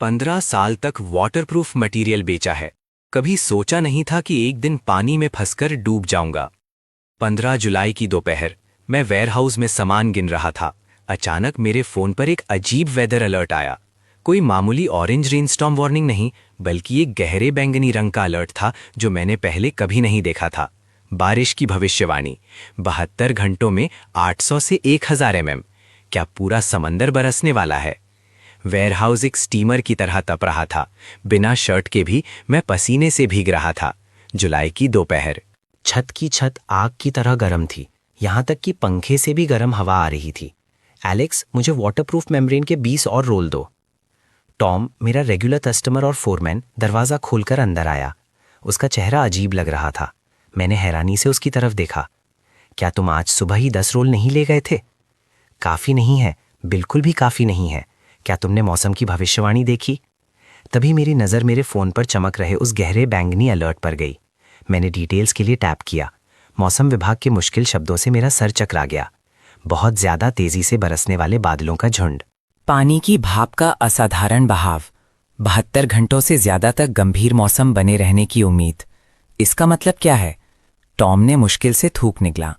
15 साल तक waterproof material बेचा है। कभी सोचा नहीं था कि एक दिन पानी में फंसकर डूब जाऊंगा। 15 जुलाई की दोपहर मैं वेयरहाउस में सामान गिन रहा था। अचानक मेरे फोन पर एक अजीब वेदर अलर्ट आया। कोई मामूली ऑरेंज रेनस्टॉर्म वार्निंग नहीं, बल्कि एक गहरे बैंगनी रंग का अलर्ट था जो मैंने पहले कभी नहीं देखा था। बारिश की भविष्यवाणी, 72 घंटों में 800 से 1000 mm। क्या पूरा समंदर बरसने वाला है? वेयरहाउस एक स्टीमर की तरह तप रहा था। बिना शर्ट के भी मैं पसीने से भीग रहा था। जुलाई की दोपहर। छत की छत आग की तरह गर्म थी, यहाँ तक कि पंखे से भी गर्म हवा आ रही थी। एलेक्स, मुझे वाटरप्रूफ मेम्ब्रेन के 20 और रोल दो। टॉम, मेरा रेगुलर कस्टमर और फोरमैन, दरवाज़ा खोलकर अंदर आया। उसका चेहरा अजीब लग रहा था। मैंने हैरानी से उसकी तरफ देखा। क्या तुम आज सुबह ही 10 रोल नहीं ले गए थे? काफ़ी नहीं है, बिल्कुल भी काफ़ी नहीं है। क्या तुमने मौसम की भविष्यवाणी देखी? तभी मेरी नज़र मेरे फ़ोन पर चमक रहे उस गहरे बैंगनी अलर्ट पर गई। मैंने डिटेल्स के लिए टैप किया। मौसम विभाग के मुश्किल शब्दों से मेरा सर चकरा गया। बहुत ज़्यादा तेज़ी से बरसने वाले बादलों का झुंड, पानी की भाप का असाधारण बहाव, 72 घंटों से ज़्यादा तक गंभीर मौसम बने रहने की उम्मीद। इसका मतलब क्या है? टॉम ने मुश्किल से थूक निकला।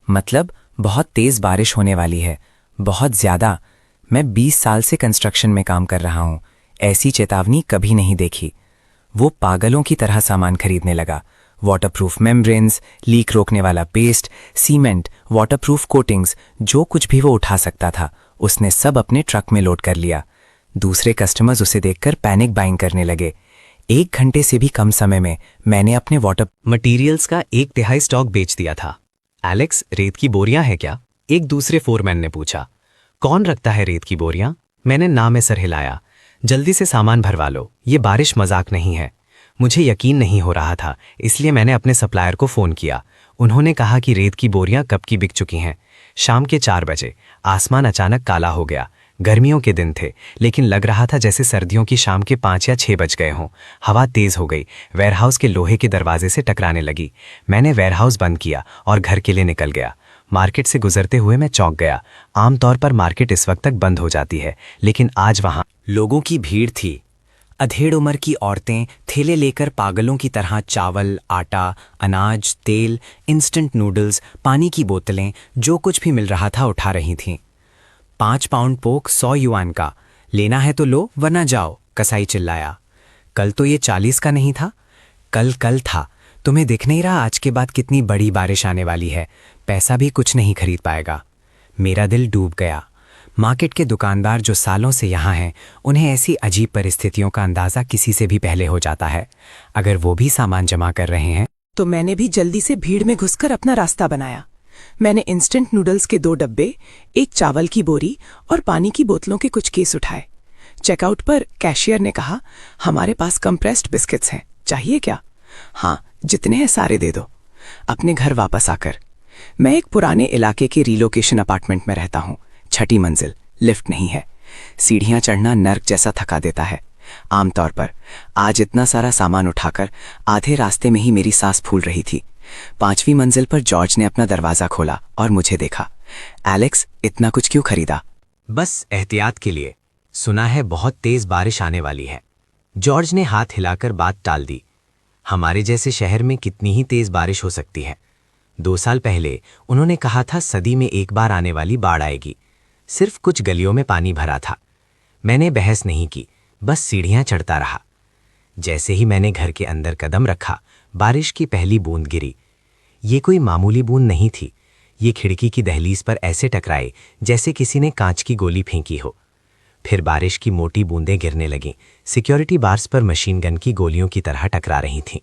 मतलब बहुत तेज़ बारिश होने वाली है, बहुत ज़्यादा। मैं 20 साल से कंस्ट्रक्शन में काम कर रहा हूँ, ऐसी चेतावनी कभी नहीं देखी। वो पागलों की तरह सामान खरीदने लगा। वाटरप्रूफ मेम्ब्रेन्स, लीक रोकने वाला पेस्ट, सीमेंट, वाटरप्रूफ कोटिंग्स, जो कुछ भी वो उठा सकता था उसने सब अपने ट्रक में लोड कर लिया। दूसरे कस्टमर्स उसे देखकर पैनिक बाइंग करने लगे। 1 घंटे से भी कम समय में मैंने अपने वाटर मटीरियल्स का 1/3 स्टॉक बेच दिया था। एलेक्स, रेत की बोरियां हैं क्या? एक दूसरे फोरमैन ने पूछा। कौन रखता है रेत की बोरियां? मैंने ना में सर हिलाया। जल्दी से सामान भरवा लो, ये बारिश मजाक नहीं है। मुझे यकीन नहीं हो रहा था, इसलिए मैंने अपने सप्लायर को फ़ोन किया। उन्होंने कहा कि रेत की बोरियां कब की बिक चुकी हैं। शाम के 4 बजे आसमान अचानक काला हो गया। गर्मियों के दिन थे, लेकिन लग रहा था जैसे सर्दियों की शाम के 5 या 6 बज गए हों। हवा तेज़ हो गई, वेयरहाउस के लोहे के दरवाजे से टकराने लगी। मैंने वेयरहाउस बंद किया और घर के लिए निकल गया। मार्केट से गुजरते हुए मैं चौंक गया। आमतौर पर मार्केट इस वक्त तक बंद हो जाती है, लेकिन आज वहां लोगों की भीड़ थी। अधेड़ उम्र की औरतें थैले लेकर पागलों की तरह चावल, आटा, अनाज, तेल, इंस्टेंट नूडल्स, पानी की बोतलें, जो कुछ भी मिल रहा था उठा रही थीं। 5 पाउंड पोक 100 युआन का, लेना है तो लो वरना जाओ, कसाई चिल्लाया। कल तो ये 40 का नहीं था। कल था। तुम्हें दिख नहीं रहा आज के बाद कितनी बड़ी बारिश आने वाली है? पैसा भी कुछ नहीं खरीद पाएगा। मेरा दिल डूब गया। मार्केट के दुकानदार जो सालों से यहाँ हैं, उन्हें ऐसी अजीब परिस्थितियों का अंदाज़ा किसी से भी पहले हो जाता है। अगर वो भी सामान जमा कर रहे हैं तो मैंने भी जल्दी से भीड़ में घुसकर अपना रास्ता बनाया। मैंने इंस्टेंट नूडल्स के 2 डब्बे, एक चावल की बोरी और पानी की बोतलों के कुछ केस उठाए। चेकआउट पर कैशियर ने कहा, हमारे पास कंप्रेस्ड बिस्किट्स हैं, चाहिए क्या? हाँ, जितने हैं सारे दे दो। अपने घर वापस आकर, मैं एक पुराने इलाके के रिलोकेशन अपार्टमेंट में रहता हूँ। 6ठी मंजिल, लिफ्ट नहीं है। सीढ़ियाँ चढ़ना नर्क जैसा थका देता है आमतौर पर। आज इतना सारा सामान उठाकर आधे रास्ते में ही मेरी सांस फूल रही थी। 5वीं मंजिल पर जॉर्ज ने अपना दरवाज़ा खोला और मुझे देखा। एलेक्स, इतना कुछ क्यों खरीदा? बस एहतियात के लिए। सुना है बहुत तेज़ बारिश आने वाली है। जॉर्ज ने हाथ हिलाकर बात टाल दी। हमारे जैसे शहर में कितनी ही तेज़ बारिश हो सकती है। 2 साल पहले उन्होंने कहा था सदी में एक बार आने वाली बाढ़ आएगी। सिर्फ कुछ गलियों में पानी भरा था। मैंने बहस नहीं की, बस सीढ़ियां चढ़ता रहा। जैसे ही मैंने घर के अंदर कदम रखा, बारिश की पहली बूंद गिरी। ये कोई मामूली बूंद नहीं थी। ये खिड़की की दहलीज पर ऐसे टकराए जैसे किसी ने कांच की गोली फेंकी हो। फिर बारिश की मोटी बूंदें गिरने लगीं। सिक्योरिटी बार्स पर मशीन गन की गोलियों की तरह टकरा रही थीं।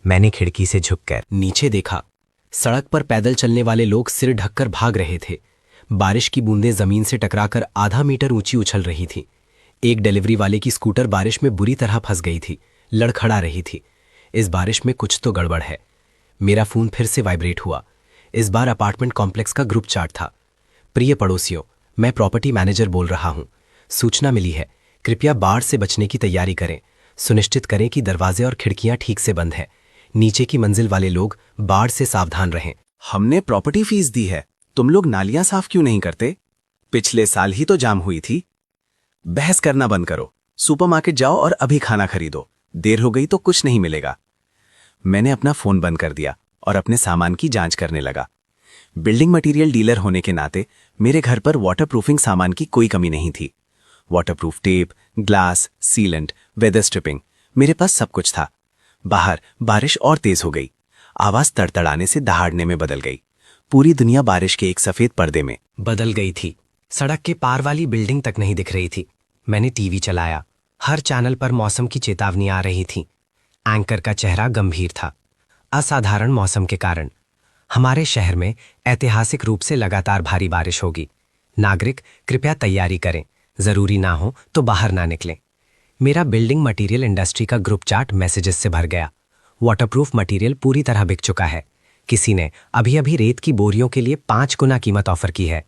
मैंने खिड़की से झुककर नीचे देखा। सड़क पर पैदल चलने वाले लोग सिर ढककर भाग रहे थे। बारिश की बूंदें जमीन से टकराकर आधा मीटर ऊंची उछल रही थीं। एक डिलीवरी वाले की स्कूटर बारिश में बुरी तरह फंस गई थी, लड़खड़ा रही थी। इस बारिश में कुछ तो गड़बड़ है। मेरा फोन फिर से वाइब्रेट हुआ। इस बार अपार्टमेंट कॉम्प्लेक्स का ग्रुप चार्ट था। प्रिय पड़ोसियों, मैं प्रॉपर्टी मैनेजर बोल रहा हूं। सूचना मिली है, कृपया बाढ़ से बचने की तैयारी करें। सुनिश्चित करें कि दरवाजे और खिड़कियां ठीक से बंद हैं। नीचे की मंजिल वाले लोग बाढ़ से सावधान रहें। हमने प्रॉपर्टी फीस दी है, तुम लोग नालियां साफ क्यों नहीं करते? पिछले साल ही तो जाम हुई थी। बहस करना बंद करो, सुपरमार्केट जाओ और अभी खाना खरीदो, देर हो गई तो कुछ नहीं मिलेगा। मैंने अपना फोन बंद कर दिया और अपने सामान की जांच करने लगा। बिल्डिंग मटेरियल डीलर होने के नाते मेरे घर पर वाटरप्रूफिंग सामान की कोई कमी नहीं थी। Waterproof tape, glass, sealant, weather stripping, मेरे पास सब कुछ था। बाहर बारिश और तेज हो गई। आवाज तड़तड़ाने से दहाड़ने में बदल गई। पूरी दुनिया बारिश के एक सफेद पर्दे में बदल गई थी। सड़क के पार वाली बिल्डिंग तक नहीं दिख रही थी। मैंने टीवी चलाया। हर चैनल पर मौसम की चेतावनी आ रही थी। एंकर का चेहरा गंभीर था। असाधारण मौसम के कारण हमारे शहर में ऐतिहासिक रूप से लगातार भारी बारिश होगी। नागरिक कृपया तैयारी करें, जरूरी ना हो तो बाहर ना निकलें। मेरा बिल्डिंग मटेरियल इंडस्ट्री का ग्रुप चार्ट मैसेजेस से भर गया। वाटरप्रूफ मटेरियल पूरी तरह बिक चुका है। किसी ने अभी अभी रेत की बोरियों के लिए 5 गुना कीमत ऑफर की है।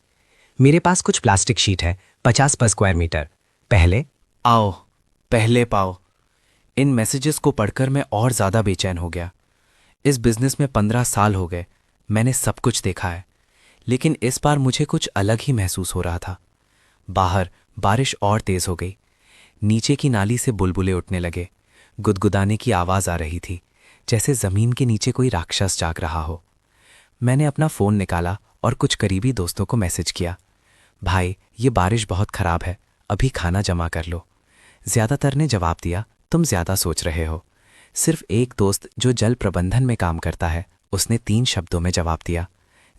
मेरे पास कुछ प्लास्टिक शीट है, 50 पर स्क्वायर मीटर। पहले आओ, पहले पाओ। इन मैसेजेस को पढ़कर मैं और ज्यादा बेचैन हो गया। इस बिजनेस में 15 साल हो गए, मैंने सब कुछ देखा है, लेकिन इस बार मुझे कुछ अलग ही महसूस हो रहा था। बाहर बारिश और तेज हो गई। नीचे की नाली से बुलबुले उठने लगे। गुदगुदाने की आवाज आ रही थी, जैसे जमीन के नीचे कोई राक्षस जाग रहा हो। मैंने अपना फोन निकाला और कुछ करीबी दोस्तों को मैसेज किया, भाई ये बारिश बहुत खराब है, अभी खाना जमा कर लो। ज्यादातर ने जवाब दिया, तुम ज्यादा सोच रहे हो। सिर्फ एक दोस्त जो जल प्रबंधन में काम करता है, उसने 3 शब्दों में जवाब दिया,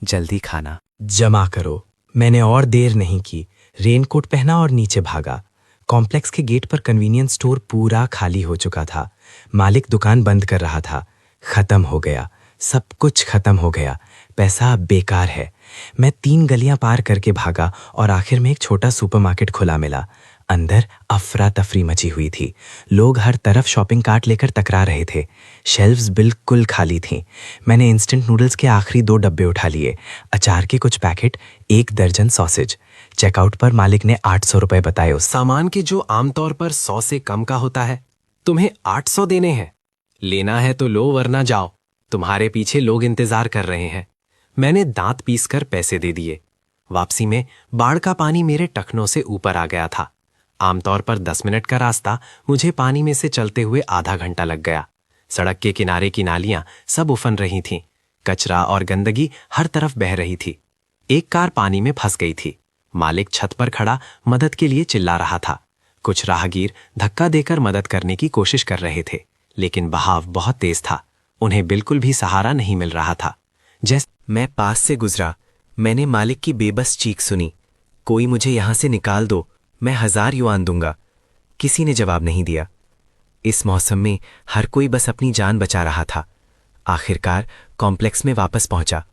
जल्दी खाना जमा करो। मैंने और देर नहीं की। रेनकोट पहना और नीचे भागा। कॉम्प्लेक्स के गेट पर कन्वीनियंस स्टोर पूरा खाली हो चुका था। मालिक दुकान बंद कर रहा था। खत्म हो गया, सब कुछ खत्म हो गया। पैसा अब बेकार है। मैं 3 गलियां पार करके भागा और आखिर में एक छोटा सुपरमार्केट खुला मिला। अंदर अफरा तफरी मची हुई थी। लोग हर तरफ शॉपिंग कार्ट लेकर टकरा रहे थे। शेल्व्स बिल्कुल खाली थीं। मैंने इंस्टेंट नूडल्स के आखिरी 2 डब्बे उठा लिए, अचार के कुछ पैकेट, 1 दर्जन सॉसेज। चेकआउट पर मालिक ने 800 रुपए बताए। उस सामान के जो आमतौर पर 100 से कम का होता है, तुम्हें 800 देने हैं। लेना है तो लो, वरना जाओ, तुम्हारे पीछे लोग इंतजार कर रहे हैं। मैंने दांत पीसकर पैसे दे दिए। वापसी में बाढ़ का पानी मेरे टखनों से ऊपर आ गया था। आमतौर पर 10 मिनट का रास्ता मुझे पानी में से चलते हुए आधा घंटा लग गया। सड़क के किनारे की नालियां सब उफन रही थीं। कचरा और गंदगी हर तरफ बह रही थी। एक कार पानी में फंस गई थी। मालिक छत पर खड़ा मदद के लिए चिल्ला रहा था। कुछ राहगीर धक्का देकर मदद करने की कोशिश कर रहे थे, लेकिन बहाव बहुत तेज था। उन्हें बिल्कुल भी सहारा नहीं मिल रहा था। जैसे मैं पास से गुजरा, मैंने मालिक की बेबस चीख सुनी, कोई मुझे यहां से निकाल दो, मैं 1000 युआन दूंगा। किसी ने जवाब नहीं दिया। इस मौसम में हर कोई बस अपनी जान बचा रहा था। आखिरकार कॉम्प्लेक्स में वापस पहुंचा।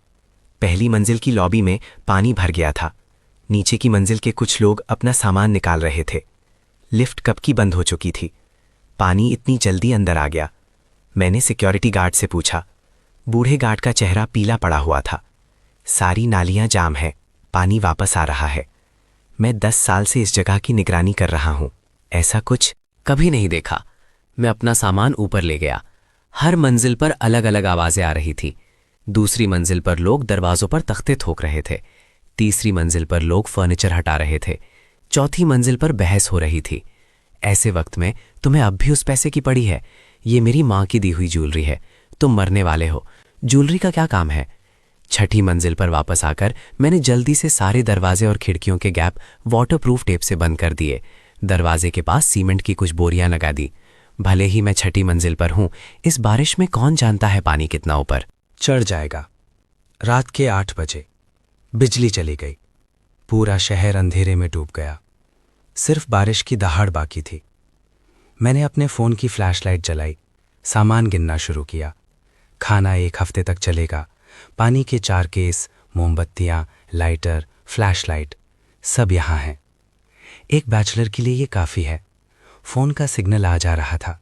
पहली मंजिल की लॉबी में पानी भर गया था। नीचे की मंजिल के कुछ लोग अपना सामान निकाल रहे थे। लिफ्ट कब की बंद हो चुकी थी। पानी इतनी जल्दी अंदर आ गया। मैंने सिक्योरिटी गार्ड से पूछा। बूढ़े गार्ड का चेहरा पीला पड़ा हुआ था। सारी नालियां जाम है, पानी वापस आ रहा है। मैं 10 साल से इस जगह की निगरानी कर रहा हूं, ऐसा कुछ कभी नहीं देखा। मैं अपना सामान ऊपर ले गया। हर मंजिल पर अलग अलग आवाजें आ रही थी। दूसरी मंजिल पर लोग दरवाजों पर तख्ते ठोक रहे थे। तीसरी मंजिल पर लोग फर्नीचर हटा रहे थे। चौथी मंजिल पर बहस हो रही थी। ऐसे वक्त में तुम्हें अब भी उस पैसे की पड़ी है। ये मेरी मां की दी हुई ज्वेलरी है, तुम मरने वाले हो, ज्वेलरी का क्या काम है। छठी मंजिल पर वापस आकर मैंने जल्दी से सारे दरवाजे और खिड़कियों के गैप वाटरप्रूफ टेप से बंद कर दिए। दरवाजे के पास सीमेंट की कुछ बोरियां लगा दी। भले ही मैं छठी मंजिल पर हूं, इस बारिश में कौन जानता है पानी कितना ऊपर चढ़ जाएगा। रात के 8 बजे बिजली चली गई। पूरा शहर अंधेरे में डूब गया। सिर्फ बारिश की दहाड़ बाकी थी। मैंने अपने फोन की फ्लैशलाइट जलाई, सामान गिनना शुरू किया। खाना 1 हफ्ते तक चलेगा। पानी के 4 केस, मोमबत्तियां, लाइटर, फ्लैशलाइट सब यहां हैं। एक बैचलर के लिए ये काफी है। फोन का सिग्नल आ जा रहा था।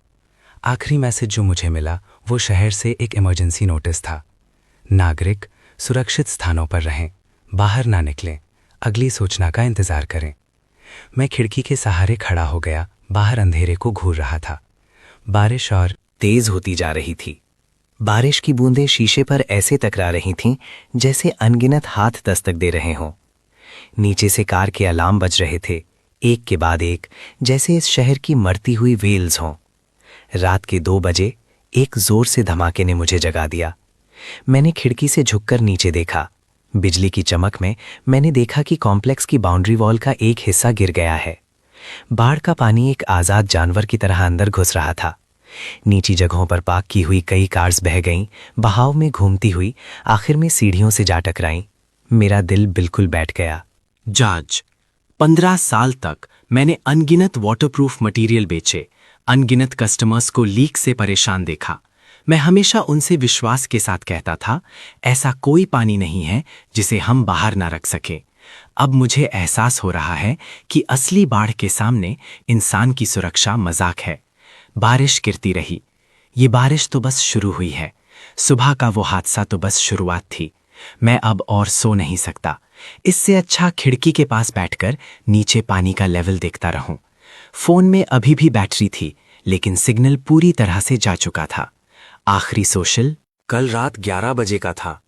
आखिरी मैसेज जो मुझे मिला वो शहर से एक इमरजेंसी नोटिस था। नागरिक सुरक्षित स्थानों पर रहें, बाहर ना निकलें, अगली सूचना का इंतजार करें। मैं खिड़की के सहारे खड़ा हो गया। बाहर अंधेरे को घूर रहा था। बारिश और तेज होती जा रही थी। बारिश की बूंदें शीशे पर ऐसे टकरा रही थीं जैसे अनगिनत हाथ दस्तक दे रहे हों। नीचे से कार के अलार्म बज रहे थे। एक के बाद एक, जैसे इस शहर की मरती हुई वेल्स हों। रात के 2 बजे एक जोर से धमाके ने मुझे जगा दिया। मैंने खिड़की से झुककर नीचे देखा। बिजली की चमक में मैंने देखा कि कॉम्प्लेक्स की बाउंड्री वॉल का एक हिस्सा गिर गया है। बाढ़ का पानी एक आज़ाद जानवर की तरह अंदर घुस रहा था। नीची जगहों पर पार्क की हुई कई कार्स बह गईं, बहाव में घूमती हुई आखिर में सीढ़ियों से जा टकराईं। मेरा दिल बिल्कुल बैठ गया। जज, 15 साल तक मैंने अनगिनत वाटरप्रूफ मटेरियल बेचे, अनगिनत कस्टमर्स को लीक से परेशान देखा। मैं हमेशा उनसे विश्वास के साथ कहता था, ऐसा कोई पानी नहीं है जिसे हम बाहर ना रख सके। अब मुझे एहसास हो रहा है कि असली बाढ़ के सामने इंसान की सुरक्षा मजाक है। बारिश गिरती रही। ये बारिश तो बस शुरू हुई है। सुबह का वो हादसा तो बस शुरुआत थी। मैं अब और सो नहीं सकता। इससे अच्छा खिड़की के पास बैठकर नीचे पानी का लेवल देखता रहूं। फोन में अभी भी बैटरी थी, लेकिन सिग्नल पूरी तरह से जा चुका था। आखिरी सोशल कल रात 11 बजे का था।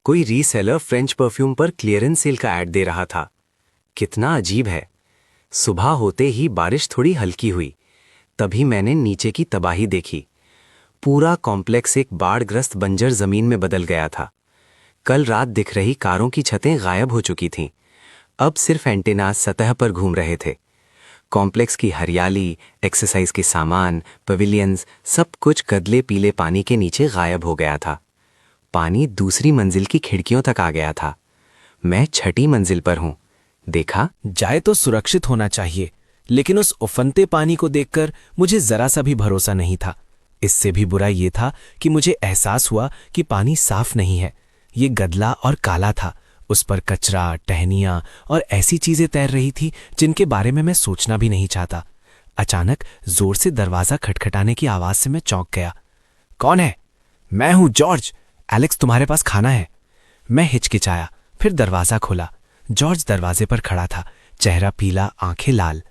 कोई रीसेलर फ्रेंच परफ्यूम पर क्लियरेंस सेल का ऐड दे रहा था। कितना अजीब है। सुबह होते ही बारिश थोड़ी हल्की हुई, तभी मैंने नीचे की तबाही देखी। पूरा कॉम्प्लेक्स एक बाढ़ग्रस्त बंजर जमीन में बदल गया था। कल रात दिख रही कारों की छतें गायब हो चुकी थीं। अब सिर्फ एंटेनास सतह पर घूम रहे थे। कॉम्प्लेक्स की हरियाली, एक्सरसाइज के सामान, पवेलियंस, सब कुछ गदले पीले पानी के नीचे गायब हो गया था। पानी दूसरी मंजिल की खिड़कियों तक आ गया था। मैं 6ठी मंजिल पर हूं। देखा, जाए तो सुरक्षित होना चाहिए, लेकिन उस उफनते पानी को देखकर मुझे जरा सा भी भरोसा नहीं था। इससे भी बुरा ये था कि मुझे एहसास हुआ कि पानी साफ नहीं है। ये गदला और काला था। उस पर कचरा, टहनियां और ऐसी चीजें तैर रही थी जिनके बारे में मैं सोचना भी नहीं चाहता। अचानक जोर से दरवाजा खटखटाने की आवाज से मैं चौंक गया। कौन है? मैं हूं, जॉर्ज। एलेक्स, तुम्हारे पास खाना है। मैं हिचकिचाया, फिर दरवाजा खोला। जॉर्ज दरवाजे पर खड़ा था, चेहरा पीला, आंखें लाल।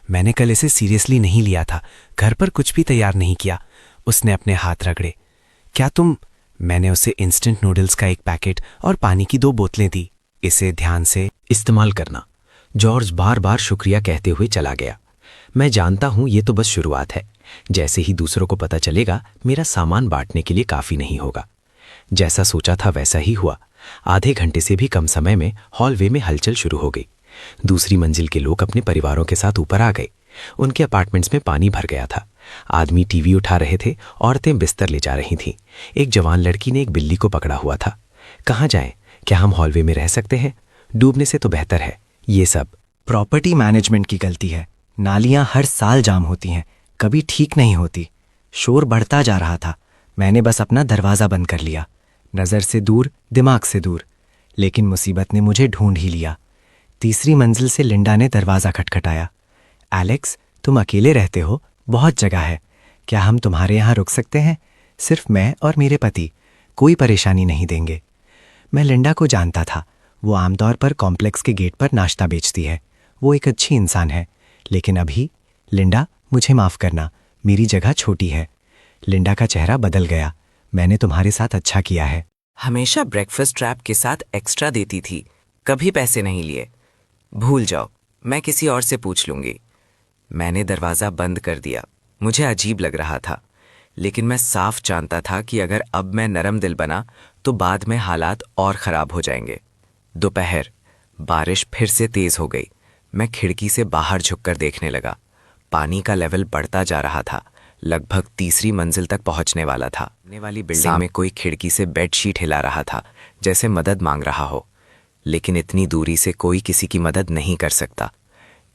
मैंने कल इसे सीरियसली नहीं लिया था, घर पर कुछ भी तैयार नहीं किया। उसने अपने हाथ रगड़े। क्या तुम? मैंने उसे इंस्टेंट नूडल्स का एक पैकेट और पानी की 2 बोतलें दी। इसे ध्यान से इस्तेमाल करना। जॉर्ज बार बार शुक्रिया कहते हुए चला गया। मैं जानता हूं ये तो बस शुरुआत है। जैसे ही दूसरों को पता चलेगा, मेरा सामान बांटने के लिए काफी नहीं होगा। जैसा सोचा था वैसा ही हुआ। आधे घंटे से भी कम समय में हॉलवे में हलचल शुरू हो गई। दूसरी मंजिल के लोग अपने परिवारों के साथ ऊपर आ गए। उनके अपार्टमेंट्स में पानी भर गया था। आदमी टीवी उठा रहे थे, औरतें बिस्तर ले जा रही थीं। एक जवान लड़की ने एक बिल्ली को पकड़ा हुआ था। कहाँ जाएं? क्या हम हॉलवे में रह सकते हैं? डूबने से तो बेहतर है। ये सब प्रॉपर्टी मैनेजमेंट की गलती है। नालियां हर साल जाम होती हैं, कभी ठीक नहीं होती। शोर बढ़ता जा रहा था। मैंने बस अपना दरवाज़ा बंद कर लिया, नज़र से दूर, दिमाग से दूर। लेकिन मुसीबत ने मुझे ढूंढ ही लिया। तीसरी मंजिल से लिंडा ने दरवाज़ा खटखटाया। एलेक्स, तुम अकेले रहते हो? बहुत जगह है। क्या हम तुम्हारे यहाँ रुक सकते हैं? सिर्फ मैं और मेरे पति, कोई परेशानी नहीं देंगे। मैं लिंडा को जानता था। वो आमतौर पर कॉम्प्लेक्स के गेट पर नाश्ता बेचती है। वो एक अच्छी इंसान है। लेकिन अभी, लिंडा, मुझे माफ़ करना, मेरी जगह छोटी है। लिंडा का चेहरा बदल गया। मैंने तुम्हारे साथ अच्छा किया है। हमेशा ब्रेकफास्ट रैप के साथ एक्स्ट्रा देती थी, कभी पैसे नहीं लिए। भूल जाओ, मैं किसी और से पूछ लूंगी। मैंने दरवाज़ा बंद कर दिया। मुझे अजीब लग रहा था, लेकिन मैं साफ जानता था कि अगर अब मैं नरम दिल बना तो बाद में हालात और ख़राब हो जाएंगे। दोपहर, बारिश फिर से तेज़ हो गई। मैं खिड़की से बाहर झुककर देखने लगा। पानी का लेवल बढ़ता जा रहा था, लगभग तीसरी मंजिल तक पहुंचने वाला था। सामने वाली बिल्डिंग में कोई खिड़की से बेडशीट हिला रहा था, जैसे मदद मांग रहा हो। लेकिन इतनी दूरी से कोई किसी की मदद नहीं कर सकता।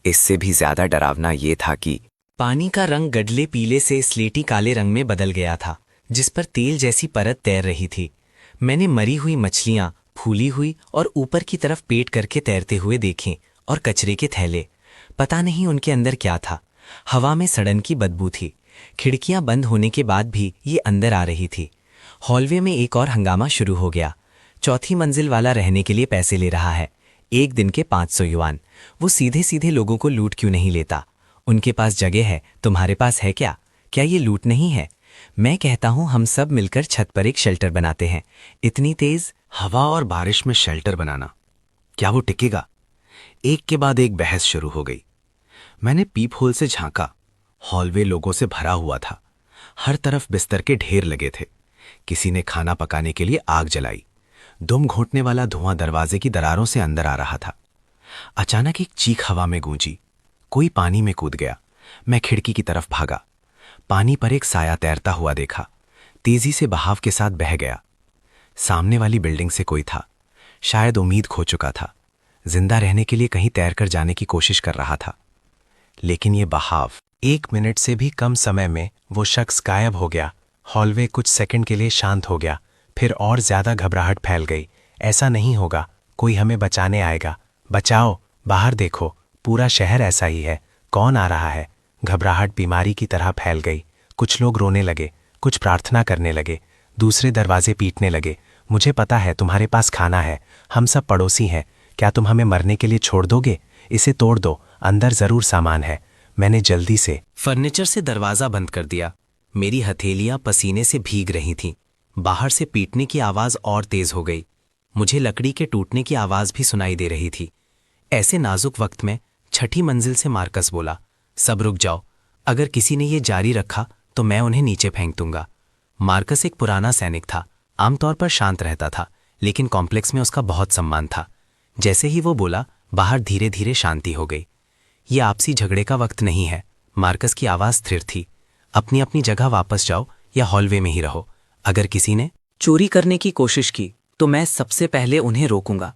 इससे भी ज्यादा डरावना ये था कि पानी का रंग गडले पीले से स्लेटी काले रंग में बदल गया था, जिस पर तेल जैसी परत तैर रही थी। मैंने मरी हुई मछलियां, फूली हुई और ऊपर की तरफ पेट करके तैरते हुए देखे, और कचरे के थैले। पता नहीं उनके अंदर क्या था। हवा में सड़न की बदबू थी। खिड़कियां बंद होने के बाद भी ये अंदर आ रही थी। हॉलवे में एक और हंगामा शुरू हो गया। चौथी मंजिल वाला रहने के लिए पैसे ले रहा है, 1 दिन के 500 युआन। वो सीधे सीधे लोगों को लूट क्यों नहीं लेता? उनके पास जगह है, तुम्हारे पास है क्या? क्या ये लूट नहीं है? मैं कहता हूं हम सब मिलकर छत पर एक शेल्टर बनाते हैं। इतनी तेज हवा और बारिश में शेल्टर बनाना, क्या वो टिकेगा? एक के बाद एक बहस शुरू हो गई। मैंने पीप होल से झांका। हॉलवे लोगों से भरा हुआ था। हर तरफ बिस्तर के ढेर लगे थे। किसी ने खाना पकाने के लिए आग जलाई। दुम घोंटने वाला धुआं दरवाजे की दरारों से अंदर आ रहा था। अचानक एक चीख हवा में गूंजी। कोई पानी में कूद गया। मैं खिड़की की तरफ भागा। पानी पर एक साया तैरता हुआ देखा। तेजी से बहाव के साथ बह गया। सामने वाली बिल्डिंग से कोई था। शायद उम्मीद खो चुका था। जिंदा रहने के लिए कहीं तैरकर जाने की कोशिश कर रहा था। लेकिन ये बहाव, 1 मिनट से भी कम समय में वो शख्स गायब हो गया। हॉलवे कुछ सेकंड के लिए शांत हो गया। फिर और ज्यादा घबराहट फैल गई। ऐसा नहीं होगा, कोई हमें बचाने आएगा। बचाओ, बाहर देखो, पूरा शहर ऐसा ही है। कौन आ रहा है? घबराहट बीमारी की तरह फैल गई। कुछ लोग रोने लगे, कुछ प्रार्थना करने लगे, दूसरे दरवाजे पीटने लगे। मुझे पता है तुम्हारे पास खाना है, हम सब पड़ोसी हैं। क्या तुम हमें मरने के लिए छोड़ दोगे? इसे तोड़ दो, अंदर जरूर सामान है। मैंने जल्दी से फर्नीचर से दरवाजा बंद कर दिया। मेरी हथेलियां पसीने से भीग रही थीं। बाहर से पीटने की आवाज और तेज हो गई। मुझे लकड़ी के टूटने की आवाज भी सुनाई दे रही थी। ऐसे नाजुक वक्त में 6ठी मंजिल से मार्कस बोला, सब रुक जाओ, अगर किसी ने ये जारी रखा तो मैं उन्हें नीचे फेंक दूंगा। मार्कस एक पुराना सैनिक था। आमतौर पर शांत रहता था, लेकिन कॉम्प्लेक्स में उसका बहुत सम्मान था। जैसे ही वो बोला, बाहर धीरे धीरे शांति हो गई। ये आपसी झगड़े का वक्त नहीं है। मार्कस की आवाज स्थिर थी। अपनी अपनी जगह वापस जाओ या हॉलवे में ही रहो। अगर किसी ने चोरी करने की कोशिश की तो मैं सबसे पहले उन्हें रोकूंगा।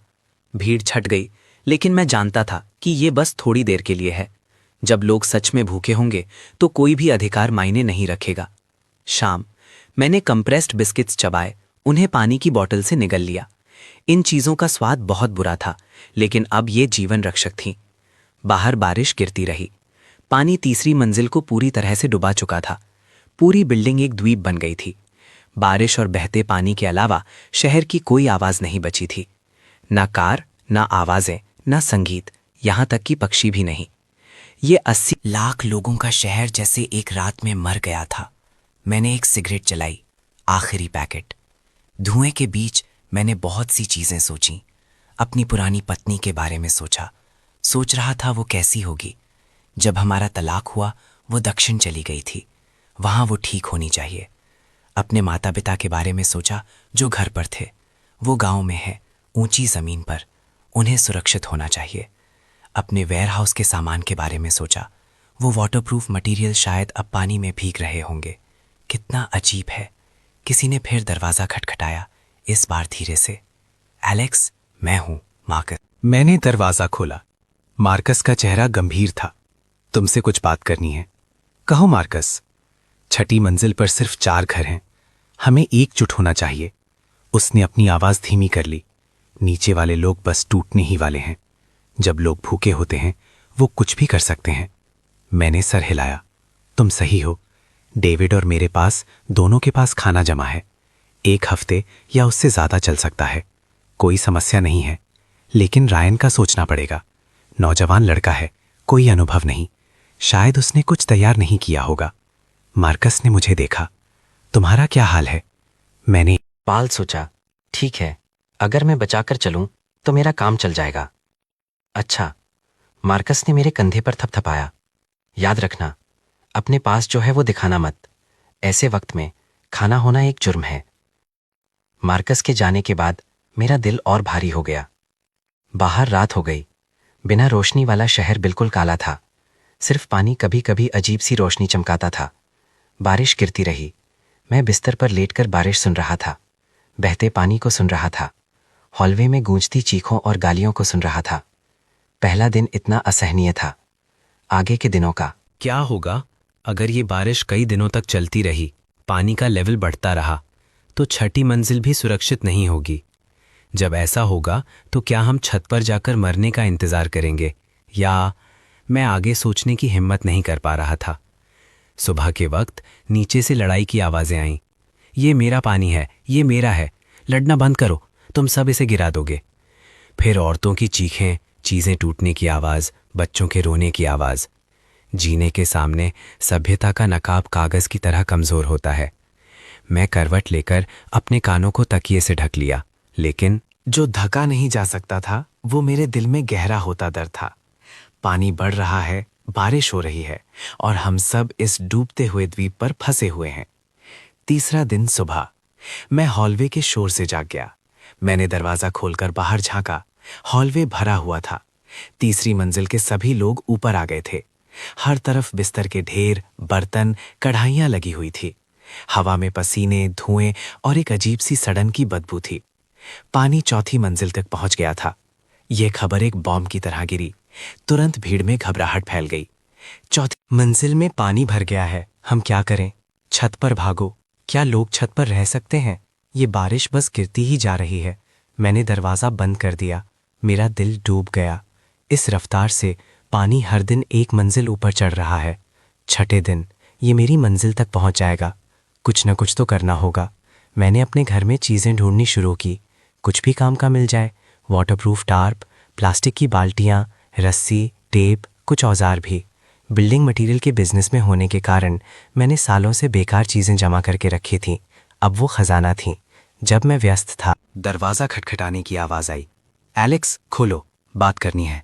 भीड़ छट गई, लेकिन मैं जानता था कि ये बस थोड़ी देर के लिए है। जब लोग सच में भूखे होंगे तो कोई भी अधिकार मायने नहीं रखेगा। शाम, मैंने कंप्रेस्ड बिस्किट्स चबाए, उन्हें पानी की बोतल से निगल लिया। इन चीजों का स्वाद बहुत बुरा था, लेकिन अब ये जीवन रक्षक थी। बाहर बारिश गिरती रही। पानी तीसरी मंजिल को पूरी तरह से डुबा चुका था। पूरी बिल्डिंग एक द्वीप बन गई थी। बारिश और बहते पानी के अलावा शहर की कोई आवाज नहीं बची थी। ना कार, ना आवाजें, ना संगीत, यहां तक कि पक्षी भी नहीं। ये 80 लाख लोगों का शहर जैसे एक रात में मर गया था। मैंने एक सिगरेट जलाई, आखिरी पैकेट। धुएं के बीच मैंने बहुत सी चीजें सोची। अपनी पुरानी पत्नी के बारे में सोचा। सोच रहा था वो कैसी होगी। जब हमारा तलाक हुआ वो दक्षिण चली गई थी, वहां वो ठीक होनी चाहिए। अपने माता पिता के बारे में सोचा जो घर पर थे। वो गांव में है, ऊंची जमीन पर, उन्हें सुरक्षित होना चाहिए। अपने वेयरहाउस के सामान के बारे में सोचा। वो वाटरप्रूफ मटेरियल शायद अब पानी में भीग रहे होंगे। कितना अजीब है। किसी ने फिर दरवाजा खटखटाया, इस बार धीरे से। एलेक्स, मैं हूं, मार्कस। मैंने दरवाजा खोला। मार्कस का चेहरा गंभीर था। तुमसे कुछ बात करनी है। कहो मार्कस। 6ठी मंजिल पर सिर्फ 4 घर हैं। हमें एकजुट होना चाहिए। उसने अपनी आवाज धीमी कर ली। नीचे वाले लोग बस टूटने ही वाले हैं। जब लोग भूखे होते हैं वो कुछ भी कर सकते हैं। मैंने सर हिलाया। तुम सही हो। डेविड और मेरे पास, दोनों के पास खाना जमा है। 1 हफ्ते या उससे ज्यादा चल सकता है। कोई समस्या नहीं है। लेकिन रायन का सोचना पड़ेगा। नौजवान लड़का है, कोई अनुभव नहीं। शायद उसने कुछ तैयार नहीं किया होगा। मार्कस ने मुझे देखा। तुम्हारा क्या हाल है? मैंने पाल सोचा, ठीक है, अगर मैं बचाकर चलूं तो मेरा काम चल जाएगा। अच्छा। मार्कस ने मेरे कंधे पर थपथपाया। याद रखना, अपने पास जो है वो दिखाना मत। ऐसे वक्त में खाना होना एक जुर्म है। मार्कस के जाने के बाद मेरा दिल और भारी हो गया। बाहर रात हो गई। बिना रोशनी वाला शहर बिल्कुल काला था। सिर्फ पानी कभी कभी अजीब सी रोशनी चमकाता था। बारिश गिरती रही। मैं बिस्तर पर लेटकर बारिश सुन रहा था। बहते पानी को सुन रहा था। हॉलवे में गूंजती चीखों और गालियों को सुन रहा था। पहला दिन इतना असहनीय था। आगे के दिनों का क्या होगा अगर ये बारिश कई दिनों तक चलती रही, पानी का लेवल बढ़ता रहा, तो 6ठी मंजिल भी सुरक्षित नहीं होगी। जब ऐसा होगा तो क्या हम छत पर जाकर मरने का इंतजार करेंगे, या मैं आगे सोचने की हिम्मत नहीं कर पा रहा था। सुबह के वक्त नीचे से लड़ाई की आवाजें आईं। ये मेरा पानी है, ये मेरा है, लड़ना बंद करो, तुम सब इसे गिरा दोगे। फिर औरतों की चीखें, चीजें टूटने की आवाज, बच्चों के रोने की आवाज। जीने के सामने सभ्यता का नकाब कागज की तरह कमजोर होता है। मैं करवट लेकर अपने कानों को तकिए से ढक लिया, लेकिन जो ढका नहीं जा सकता था वो मेरे दिल में गहरा होता दर्द था। पानी बढ़ रहा है, बारिश हो रही है और हम सब इस डूबते हुए द्वीप पर फंसे हुए हैं। तीसरा दिन सुबह, मैं हॉलवे के शोर से जाग गया। मैंने दरवाजा खोलकर बाहर झांका। हॉलवे भरा हुआ था। तीसरी मंजिल के सभी लोग ऊपर आ गए थे। हर तरफ बिस्तर के ढेर, बर्तन, कढ़ाइयां लगी हुई थी। हवा में पसीने, धुएं और एक अजीब सी सड़न की बदबू थी। पानी चौथी मंजिल तक पहुंच गया था। यह खबर एक बॉम्ब की तरह गिरी। तुरंत भीड़ में घबराहट फैल गई। चौथी मंजिल में पानी भर गया है, हम क्या करें? छत पर भागो। क्या लोग छत पर रह सकते हैं? ये बारिश बस गिरती ही जा रही है। मैंने दरवाज़ा बंद कर दिया। मेरा दिल डूब गया। इस रफ्तार से पानी हर दिन एक मंजिल ऊपर चढ़ रहा है। छठे दिन ये मेरी मंजिल तक पहुंच जाएगा। कुछ न कुछ तो करना होगा। मैंने अपने घर में चीज़ें ढूंढनी शुरू की। कुछ भी काम का मिल जाए। वाटरप्रूफ टार्प, प्लास्टिक की बाल्टियाँ, रस्सी, टेप, कुछ औजार भी। बिल्डिंग मटेरियल के बिजनेस में होने के कारण मैंने सालों से बेकार चीज़ें जमा करके रखी थीं। अब वो खजाना थीं। जब मैं व्यस्त था, दरवाजा खटखटाने की आवाज आई। एलेक्स, खोलो, बात करनी है।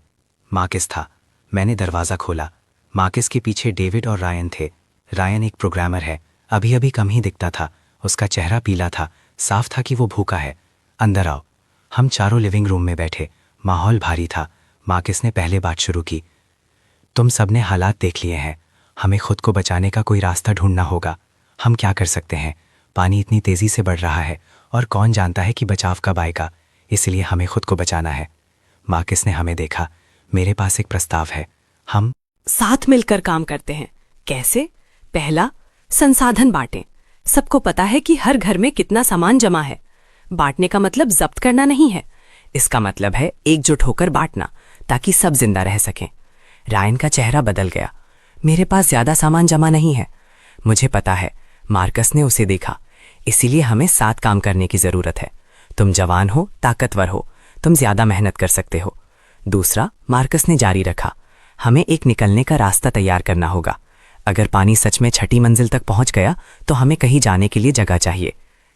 मार्कस था। मैंने दरवाजा खोला। मार्कस के पीछे डेविड और रायन थे। रायन एक प्रोग्रामर है। अभी अभी कम ही दिखता था। उसका चेहरा पीला था। साफ था कि वो भूखा है। अंदर आओ। हम चारों लिविंग रूम में बैठे। माहौल भारी था। मार्कस ने पहले बात शुरू की। तुम सबने हालात देख लिए हैं। हमें खुद को बचाने का कोई रास्ता ढूंढना होगा। हम क्या कर सकते हैं? पानी इतनी तेजी से बढ़ रहा है और कौन जानता है कि बचाव कब आएगा। इसलिए हमें खुद को बचाना है। मार्कस ने हमें देखा। मेरे पास एक प्रस्ताव है। हम साथ मिलकर काम करते हैं। कैसे? पहला, संसाधन बांटें। सबको पता है कि हर घर में कितना सामान जमा है। बांटने का मतलब जब्त करना नहीं है। इसका मतलब है एकजुट होकर बांटना, ताकि सब जिंदा रह सकें। रायन का चेहरा बदल गया। मेरे पास ज्यादा सामान जमा नहीं है। मुझे पता है, मार्कस ने उसे देखा। इसीलिए हमें साथ काम करने की जरूरत है। तुम जवान हो, ताकतवर हो, तुम ज्यादा मेहनत कर सकते हो। दूसरा, मार्कस ने जारी रखा, हमें एक निकलने का रास्ता तैयार करना होगा। अगर पानी सच में छठी मंजिल तक पहुंच गया तो हमें कहीं जाने के लिए जगह चाहिए।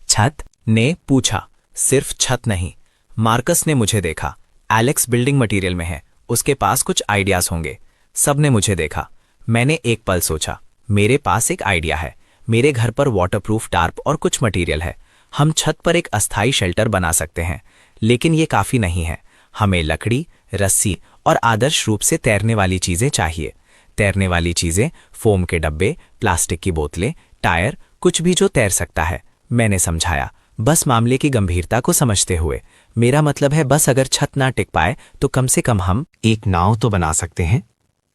छत ने पूछा। सिर्फ छत नहीं। मार्कस ने मुझे देखा। एलेक्स बिल्डिंग मटेरियल में है, उसके पास कुछ आइडियाज होंगे। सबने मुझे देखा। मैंने एक पल सोचा, मेरे पास एक आइडिया है। मेरे घर पर वाटरप्रूफ टार्प और कुछ मटेरियल है। हम छत पर एक अस्थायी शेल्टर बना सकते हैं। लेकिन ये काफी नहीं है। हमें लकड़ी, रस्सी और आदर्श रूप से तैरने वाली चीजें चाहिए। तैरने वाली चीजें, फोम के डब्बे, प्लास्टिक की बोतलें, टायर, कुछ भी जो तैर सकता है। मैंने समझाया, बस मामले की गंभीरता को समझते हुए। मेरा मतलब है, बस अगर छत ना टिक पाए तो कम से कम हम एक नाव तो बना सकते हैं।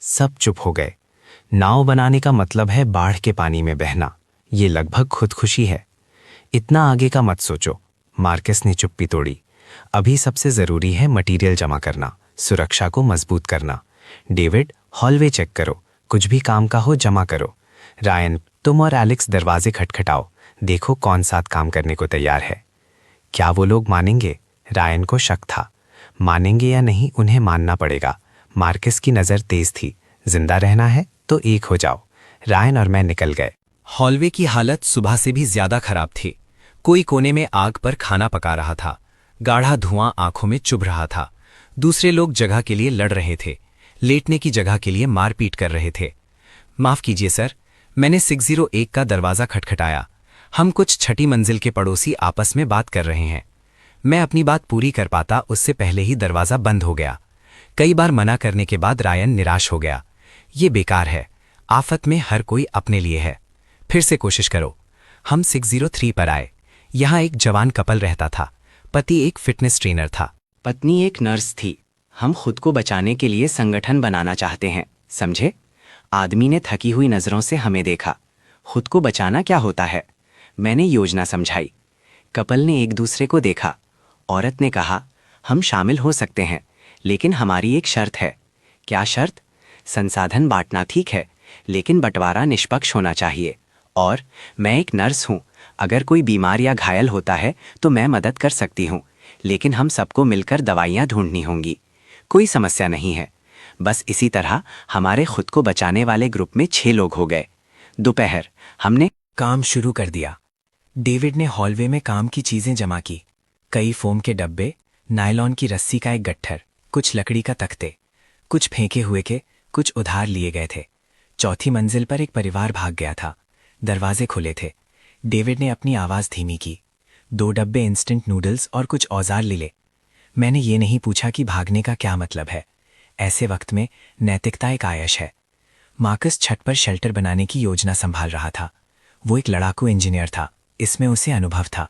सब चुप हो गए। नाव बनाने का मतलब है बाढ़ के पानी में बहना। ये लगभग खुदकुशी है। इतना आगे का मत सोचो। मार्कस ने चुप्पी तोड़ी। अभी सबसे जरूरी है मटेरियल जमा करना, सुरक्षा को मजबूत करना। डेविड, हॉलवे चेक करो। कुछ भी काम का हो जमा करो। रायन, तुम और एलेक्स दरवाजे खटखटाओ। देखो कौन साथ काम करने को तैयार है। क्या वो लोग मानेंगे? रायन को शक था। मानेंगे या नहीं, उन्हें मानना पड़ेगा। मार्कस की नज़र तेज थी। जिंदा रहना है तो एक हो जाओ। रायन और मैं निकल गए। हॉलवे की हालत सुबह से भी ज्यादा खराब थी। कोई कोने में आग पर खाना पका रहा था। गाढ़ा धुआं आंखों में चुभ रहा था। दूसरे लोग जगह के लिए लड़ रहे थे। लेटने की जगह के लिए मारपीट कर रहे थे। माफ कीजिए सर, मैंने 601 का दरवाजा खटखटाया। हम कुछ छठी मंजिल के पड़ोसी आपस में बात कर रहे हैं। मैं अपनी बात पूरी कर पाता उससे पहले ही दरवाजा बंद हो गया। कई बार मना करने के बाद रायन निराश हो गया। ये बेकार है। आफत में हर कोई अपने लिए है। फिर से कोशिश करो। हम 603 पर आए। यहां एक जवान कपल रहता था। पति एक फिटनेस ट्रेनर था। पत्नी एक नर्स थी। हम खुद को बचाने के लिए संगठन बनाना चाहते हैं, समझे? आदमी ने थकी हुई नजरों से हमें देखा। खुद को बचाना क्या होता है? मैंने योजना समझाई। कपल ने एक दूसरे को देखा। औरत ने कहा, हम शामिल हो सकते हैं, लेकिन हमारी एक शर्त है। क्या शर्त? संसाधन बांटना ठीक है, लेकिन बंटवारा निष्पक्ष होना चाहिए। और मैं एक नर्स हूं। अगर कोई बीमार या घायल होता है तो मैं मदद कर सकती हूं, लेकिन हम सबको मिलकर दवाइयां ढूंढनी होंगी। कोई समस्या नहीं है। बस इसी तरह हमारे खुद को बचाने वाले ग्रुप में 6 लोग हो गए। दोपहर हमने काम शुरू कर दिया। डेविड ने हॉलवे में काम की चीजें जमा की। कई फोम के डब्बे, नायलॉन की रस्सी का एक गट्ठर, कुछ लकड़ी का तख्ते, कुछ फेंके हुए के, कुछ उधार लिए गए थे। चौथी मंजिल पर एक परिवार भाग गया था। दरवाजे खुले थे। डेविड ने अपनी आवाज़ धीमी की। 2 डब्बे इंस्टेंट नूडल्स और कुछ औजार ले ले। मैंने ये नहीं पूछा कि भागने का क्या मतलब है। ऐसे वक्त में नैतिकता एक आयश है। मार्कस छत पर शेल्टर बनाने की योजना संभाल रहा था। वो एक लड़ाकू इंजीनियर था, इसमें उसे अनुभव था।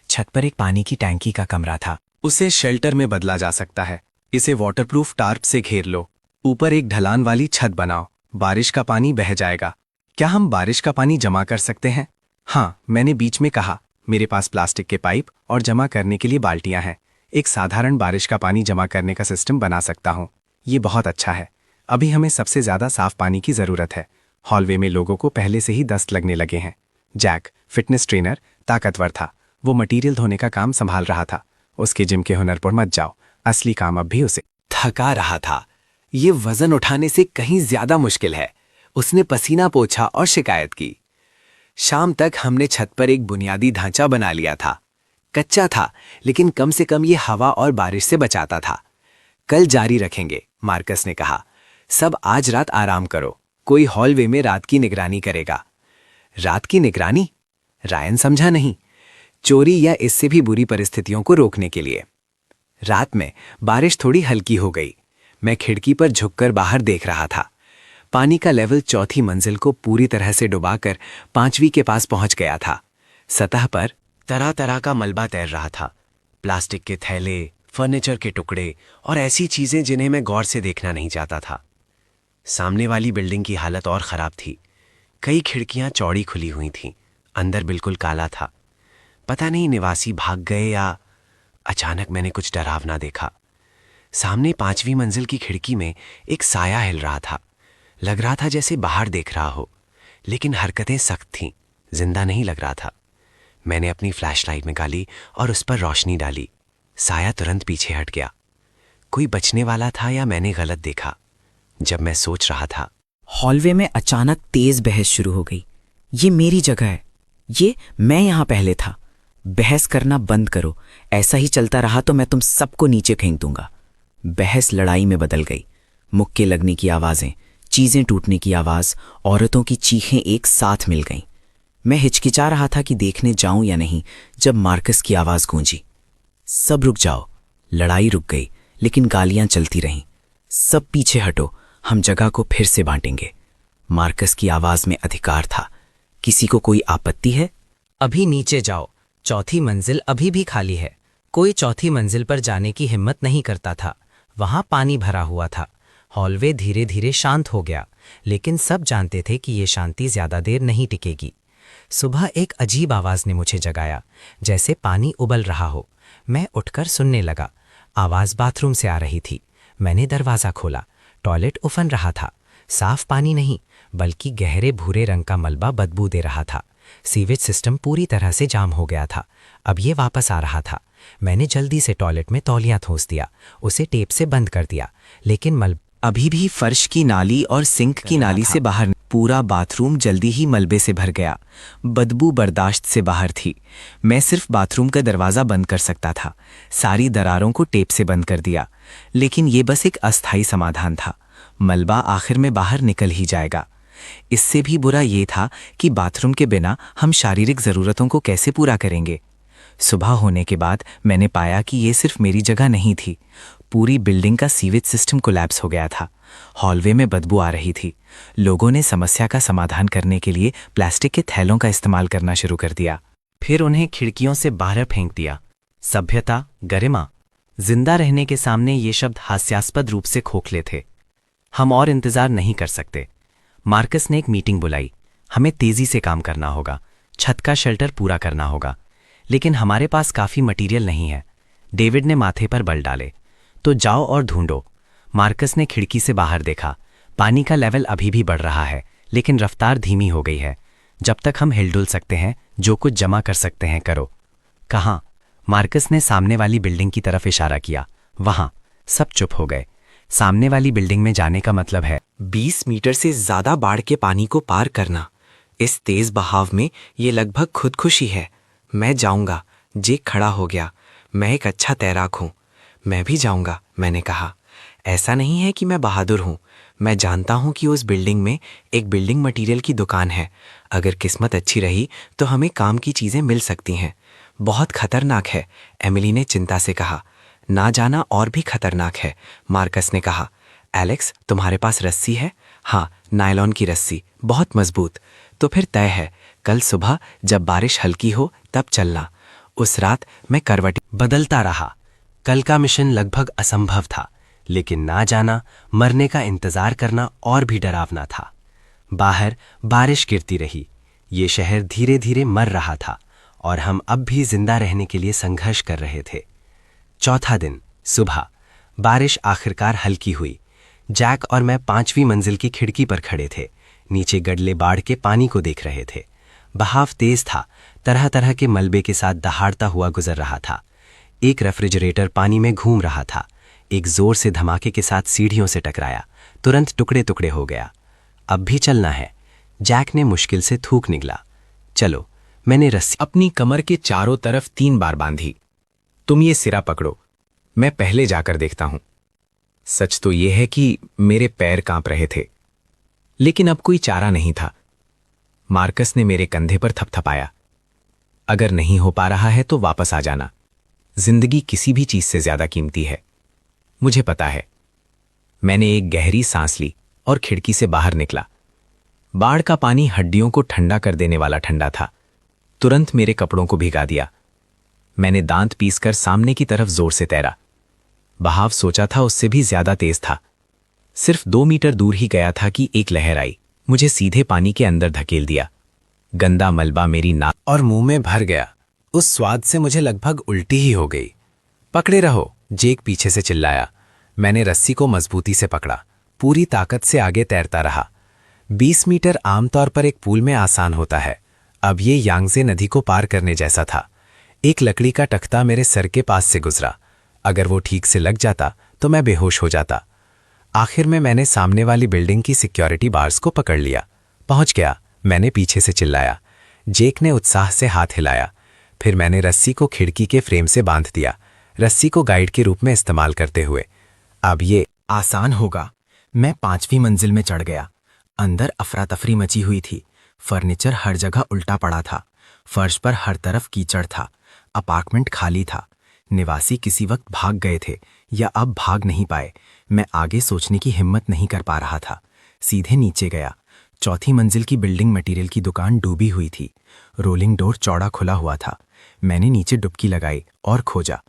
छत पर एक पानी की टैंकी का कमरा था। उसे शेल्टर में बदला जा सकता है। इसे वाटरप्रूफ टार्प से घेर लो। ऊपर एक ढलान वाली छत बनाओ। बारिश का पानी बह जाएगा। क्या हम बारिश का पानी जमा कर सकते हैं? हाँ, मैंने बीच में कहा। मेरे पास प्लास्टिक के पाइप और जमा करने के लिए बाल्टियां हैं। एक साधारण बारिश का पानी जमा करने का सिस्टम बना सकता हूँ। ये बहुत अच्छा है। अभी हमें सबसे ज्यादा साफ पानी की जरूरत है। हॉलवे में लोगों को पहले से ही दस्त लगने लगे हैं। जैक, फिटनेस ट्रेनर, ताकतवर था। वो मटीरियल धोने का काम संभाल रहा था। उसके जिम के हुनर पर मत जाओ, असली काम अब भी उसे थका रहा था। ये वजन उठाने से कहीं ज्यादा मुश्किल है। उसने पसीना पोंछा और शिकायत की। शाम तक हमने छत पर एक बुनियादी ढांचा बना लिया था। कच्चा था, लेकिन कम से कम ये हवा और बारिश से बचाता था। कल जारी रखेंगे, मार्कस ने कहा। सब आज रात आराम करो। कोई हॉलवे में रात की निगरानी करेगा। रात की निगरानी? रायन समझा नहीं। चोरी या इससे भी बुरी परिस्थितियों को रोकने के लिए। रात में बारिश थोड़ी हल्की हो गई। मैं खिड़की पर झुककर बाहर देख रहा था। पानी का लेवल चौथी मंजिल को पूरी तरह से डुबाकर 5वीं के पास पहुंच गया था। सतह पर तरह तरह का मलबा तैर रहा था। प्लास्टिक के थैले, फर्नीचर के टुकड़े और ऐसी चीजें जिन्हें मैं गौर से देखना नहीं चाहता था। सामने वाली बिल्डिंग की हालत और खराब थी। कई खिड़कियां चौड़ी खुली हुई थीं। अंदर बिल्कुल काला था। पता नहीं निवासी भाग गए या अचानक मैंने कुछ डरावना देखा। सामने 5वीं मंजिल की खिड़की में एक साया हिल रहा था। लग रहा था जैसे बाहर देख रहा हो, लेकिन हरकतें सख्त थीं। जिंदा नहीं लग रहा था। मैंने अपनी फ्लैशलाइट निकाली और उस पर रोशनी डाली। साया तुरंत पीछे हट गया। कोई बचने वाला था या मैंने गलत देखा? जब मैं सोच रहा था, हॉलवे में अचानक तेज बहस शुरू हो गई। ये मेरी जगह है। मैं यहां पहले था। बहस करना बंद करो। ऐसा ही चलता रहा तो मैं तुम सबको नीचे फेंक दूंगा। बहस लड़ाई में बदल गई। मुक्के लगने की आवाजें, चीजें टूटने की आवाज, औरतों की चीखें एक साथ मिल गईं। मैं हिचकिचा रहा था कि देखने जाऊं या नहीं, जब मार्कस की आवाज गूंजी। सब रुक जाओ। लड़ाई रुक गई, लेकिन गालियां चलती रहीं। सब पीछे हटो, हम जगह को फिर से बांटेंगे। मार्कस की आवाज में अधिकार था। किसी को कोई आपत्ति है? अभी नीचे जाओ। चौथी मंजिल अभी भी खाली है। कोई चौथी मंजिल पर जाने की हिम्मत नहीं करता था। वहां पानी भरा हुआ था। हॉलवे धीरे धीरे शांत हो गया, लेकिन सब जानते थे कि ये शांति ज्यादा देर नहीं टिकेगी। सुबह एक अजीब आवाज ने मुझे जगाया, जैसे पानी उबल रहा हो। मैं उठकर सुनने लगा। आवाज बाथरूम से आ रही थी। मैंने दरवाजा खोला। टॉयलेट उफन रहा था। साफ पानी नहीं, बल्कि गहरे भूरे रंग का मलबा बदबू दे रहा था। सीवेज सिस्टम पूरी तरह से जाम हो गया था। अब ये वापस आ रहा था। मैंने जल्दी से टॉयलेट में तौलिया ठोस दिया, उसे टेप से बंद कर दिया, लेकिन मलबा अभी भी फर्श की नाली और सिंक की नाली से बाहर। पूरा बाथरूम जल्दी ही मलबे से भर गया। बदबू बर्दाश्त से बाहर थी। मैं सिर्फ बाथरूम का दरवाज़ा बंद कर सकता था। सारी दरारों को टेप से बंद कर दिया, लेकिन ये बस एक अस्थायी समाधान था। मलबा आखिर में बाहर निकल ही जाएगा। इससे भी बुरा ये था कि बाथरूम के बिना हम शारीरिक ज़रूरतों को कैसे पूरा करेंगे। सुबह होने के बाद मैंने पाया कि ये सिर्फ मेरी जगह नहीं थी। पूरी बिल्डिंग का सीवेज सिस्टम कोलैप्स हो गया था। हॉलवे में बदबू आ रही थी। लोगों ने समस्या का समाधान करने के लिए प्लास्टिक के थैलों का इस्तेमाल करना शुरू कर दिया। फिर उन्हें खिड़कियों से बाहर फेंक दिया। सभ्यता, गरिमा, जिंदा रहने के सामने ये शब्द हास्यास्पद रूप से खोखले थे। हम और इंतजार नहीं कर सकते। मार्कस ने एक मीटिंग बुलाई। हमें तेजी से काम करना होगा। छत का शेल्टर पूरा करना होगा, लेकिन हमारे पास काफी मटेरियल नहीं है। डेविड ने माथे पर बल डाले। तो जाओ और ढूंढो। मार्कस ने खिड़की से बाहर देखा। पानी का लेवल अभी भी बढ़ रहा है, लेकिन रफ्तार धीमी हो गई है। जब तक हम हिलडुल सकते हैं, जो कुछ जमा कर सकते हैं करो। कहाँ? मार्कस ने सामने वाली बिल्डिंग की तरफ इशारा किया। वहां। सब चुप हो गए। सामने वाली बिल्डिंग में जाने का मतलब है 20 मीटर से ज्यादा बाढ़ के पानी को पार करना। इस तेज बहाव में ये लगभग खुदकुशी है। मैं जाऊंगा। जेक खड़ा हो गया। मैं एक अच्छा तैराक हूं। मैं भी जाऊंगा, मैंने कहा। ऐसा नहीं है कि मैं बहादुर हूं। मैं जानता हूं कि उस बिल्डिंग में एक बिल्डिंग मटेरियल की दुकान है। अगर किस्मत अच्छी रही तो हमें काम की चीजें मिल सकती हैं। बहुत खतरनाक है, एमिली ने चिंता से कहा। ना जाना और भी खतरनाक है, मार्कस ने कहा। एलेक्स, तुम्हारे पास रस्सी है? हाँ, नायलॉन की रस्सी, बहुत मजबूत। तो फिर तय है, कल सुबह जब बारिश हल्की हो तब चलना। उस रात मैं करवट बदलता रहा। कल का मिशन लगभग असंभव था, लेकिन ना जाना, मरने का इंतजार करना और भी डरावना था। बाहर बारिश गिरती रही। ये शहर धीरे धीरे मर रहा था और हम अब भी जिंदा रहने के लिए संघर्ष कर रहे थे। चौथा दिन सुबह बारिश आखिरकार हल्की हुई। जैक और मैं 5वीं मंजिल की खिड़की पर खड़े थे। नीचे गडले बाढ़ के पानी को देख रहे थे। बहाव तेज था, तरह तरह के मलबे के साथ दहाड़ता हुआ गुजर रहा था। एक रेफ्रिजरेटर पानी में घूम रहा था। एक जोर से धमाके के साथ सीढ़ियों से टकराया, तुरंत टुकड़े टुकड़े हो गया। अब भी चलना है, जैक ने मुश्किल से थूक निकला। चलो, मैंने रस्सी अपनी कमर के चारों तरफ 3 बार बांधी। तुम ये सिरा पकड़ो, मैं पहले जाकर देखता हूं। सच तो यह है कि मेरे पैर कांप रहे थे, लेकिन अब कोई चारा नहीं था। मार्कस ने मेरे कंधे पर थपथपाया। अगर नहीं हो पा रहा है तो वापस आ जाना। जिंदगी किसी भी चीज से ज्यादा कीमती है। मुझे पता है। मैंने एक गहरी सांस ली और खिड़की से बाहर निकला। बाढ़ का पानी हड्डियों को ठंडा कर देने वाला ठंडा था। तुरंत मेरे कपड़ों को भिगा दिया। मैंने दांत पीसकर सामने की तरफ जोर से तैरा। बहाव सोचा था उससे भी ज्यादा तेज था। सिर्फ 2 मीटर दूर ही गया था कि एक लहर आई, मुझे सीधे पानी के अंदर धकेल दिया। गंदा मलबा मेरी नाक और मुंह में भर गया। उस स्वाद से मुझे लगभग उल्टी ही हो गई। पकड़े रहो, जेक पीछे से चिल्लाया। मैंने रस्सी को मजबूती से पकड़ा, पूरी ताकत से आगे तैरता रहा। 20 मीटर आमतौर पर एक पूल में आसान होता है, अब ये यांगजे नदी को पार करने जैसा था। एक लकड़ी का तख्ता मेरे सर के पास से गुजरा। अगर वो ठीक से लग जाता तो मैं बेहोश हो जाता। आखिर में मैंने सामने वाली बिल्डिंग की सिक्योरिटी बार्स को पकड़ लिया। पहुंच गया, मैंने पीछे से चिल्लाया। जेक ने उत्साह से हाथ हिलाया। फिर मैंने रस्सी को खिड़की के फ्रेम से बांध दिया, रस्सी को गाइड के रूप में इस्तेमाल करते हुए। अब ये आसान होगा। मैं 5वीं मंजिल में चढ़ गया। अंदर अफरा तफरी मची हुई थी। फर्नीचर हर जगह उल्टा पड़ा था। फर्श पर हर तरफ कीचड़ था। अपार्टमेंट खाली था। निवासी किसी वक्त भाग गए थे या अब भाग नहीं पाए। मैं आगे सोचने की हिम्मत नहीं कर पा रहा था। सीधे नीचे गया। 4थी मंजिल की बिल्डिंग मटेरियल की दुकान डूबी हुई थी। रोलिंग डोर चौड़ा खुला हुआ था। मैंने नीचे डुबकी लगाई और खोजा।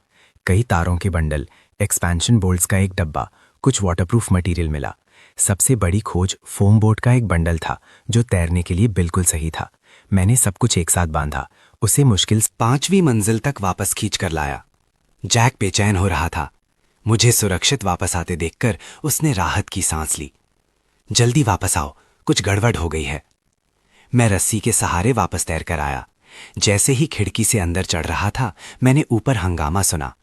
कई तारों के बंडल, एक्सपेंशन बोल्ट्स का एक डब्बा, कुछ वाटरप्रूफ मटेरियल मिला। सबसे बड़ी खोज फोम बोर्ड का एक बंडल था जो तैरने के लिए बिल्कुल सही था। मैंने सब कुछ एक साथ बांधा, उसे मुश्किल 5वीं मंजिल तक वापस खींच कर लाया। जैक बेचैन हो रहा था। मुझे सुरक्षित वापस आते देखकर उसने राहत की सांस ली। जल्दी वापस आओ, कुछ गड़बड़ हो गई है। मैं रस्सी के सहारे वापस तैर कर आया। जैसे ही खिड़की से अंदर चढ़ रहा था, मैंने ऊपर हंगामा सुना।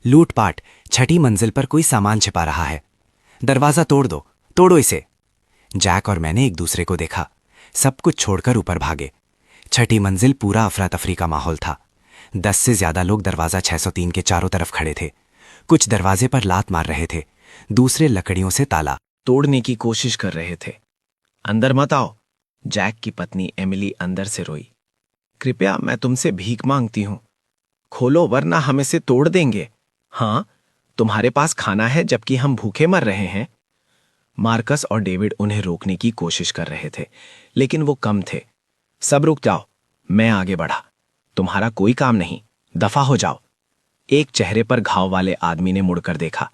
लूटपाट, 6ठी मंजिल पर कोई सामान छिपा रहा है। दरवाजा तोड़ दो, तोड़ो इसे। जैक और मैंने एक दूसरे को देखा। सब कुछ छोड़कर ऊपर भागे। 6ठी मंजिल पूरा अफरा तफरी का माहौल था। 10 से ज्यादा लोग दरवाजा 603 के चारों तरफ खड़े थे। कुछ दरवाजे पर लात मार रहे थे, दूसरे लकड़ियों से ताला तोड़ने की कोशिश कर रहे थे। अंदर मत आओ, जैक की पत्नी एमिली अंदर से रोई। कृपया, मैं तुमसे भीख मांगती हूं, खोलो वरना हम इसे तोड़ देंगे। हाँ, तुम्हारे पास खाना है जबकि हम भूखे मर रहे हैं। मार्कस और डेविड उन्हें रोकने की कोशिश कर रहे थे, लेकिन वो कम थे। सब रुक जाओ, मैं आगे बढ़ा। तुम्हारा कोई काम नहीं, दफा हो जाओ। एक चेहरे पर घाव वाले आदमी ने मुड़कर देखा।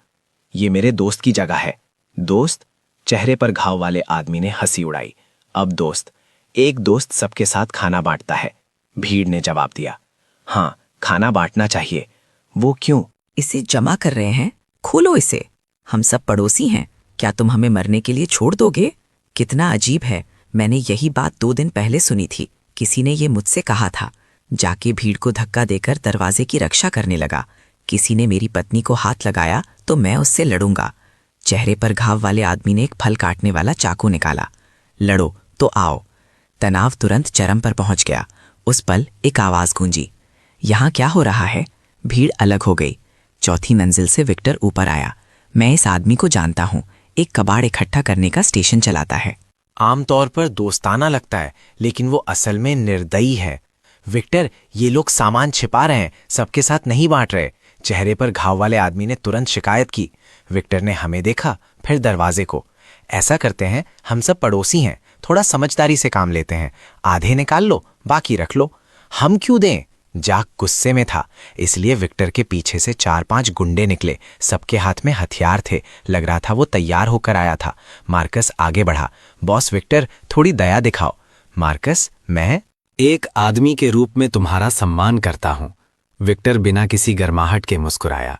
ये मेरे दोस्त की जगह है। दोस्त? चेहरे पर घाव वाले आदमी ने हंसी उड़ाई। अब दोस्त? एक दोस्त सबके साथ खाना बांटता है, भीड़ ने जवाब दिया। हाँ, खाना बांटना चाहिए। वो क्यों? इसे जमा कर रहे हैं, खोलो इसे। हम सब पड़ोसी हैं, क्या तुम हमें मरने के लिए छोड़ दोगे? कितना अजीब है, मैंने यही बात 2 दिन पहले सुनी थी। किसी ने ये मुझसे कहा था। जाके भीड़ को धक्का देकर दरवाजे की रक्षा करने लगा। किसी ने मेरी पत्नी को हाथ लगाया तो मैं उससे लड़ूंगा। चेहरे पर घाव वाले आदमी ने एक फल काटने वाला चाकू निकाला। लड़ो तो आओ। तनाव तुरंत चरम पर पहुंच गया। उस पल एक आवाज गूंजी, यहां क्या हो रहा है? भीड़ अलग हो गई। 4थी मंजिल से विक्टर ऊपर आया। मैं इस आदमी को जानता हूं, एक कबाड़ इकट्ठा करने का स्टेशन चलाता है। आमतौर पर दोस्ताना लगता है, लेकिन वो असल में निर्दयी है। विक्टर, ये लोग सामान छिपा रहे हैं, सबके साथ नहीं बांट रहे। चेहरे पर घाव वाले आदमी ने तुरंत शिकायत की। विक्टर ने हमें देखा, फिर दरवाजे को। ऐसा करते हैं, हम सब पड़ोसी हैं, थोड़ा समझदारी से काम लेते हैं। आधे निकाल लो, बाकी रख लो। हम क्यों दें? जैक गुस्से में था, इसलिए विक्टर के पीछे से 4-5 गुंडे निकले। सबके हाथ में हथियार थे, लग रहा था वो तैयार होकर आया था। मार्कस आगे बढ़ा। बॉस विक्टर, थोड़ी दया दिखाओ। मार्कस, मैं एक आदमी के रूप में तुम्हारा सम्मान करता हूं। विक्टर बिना किसी गर्माहट के मुस्कुराया।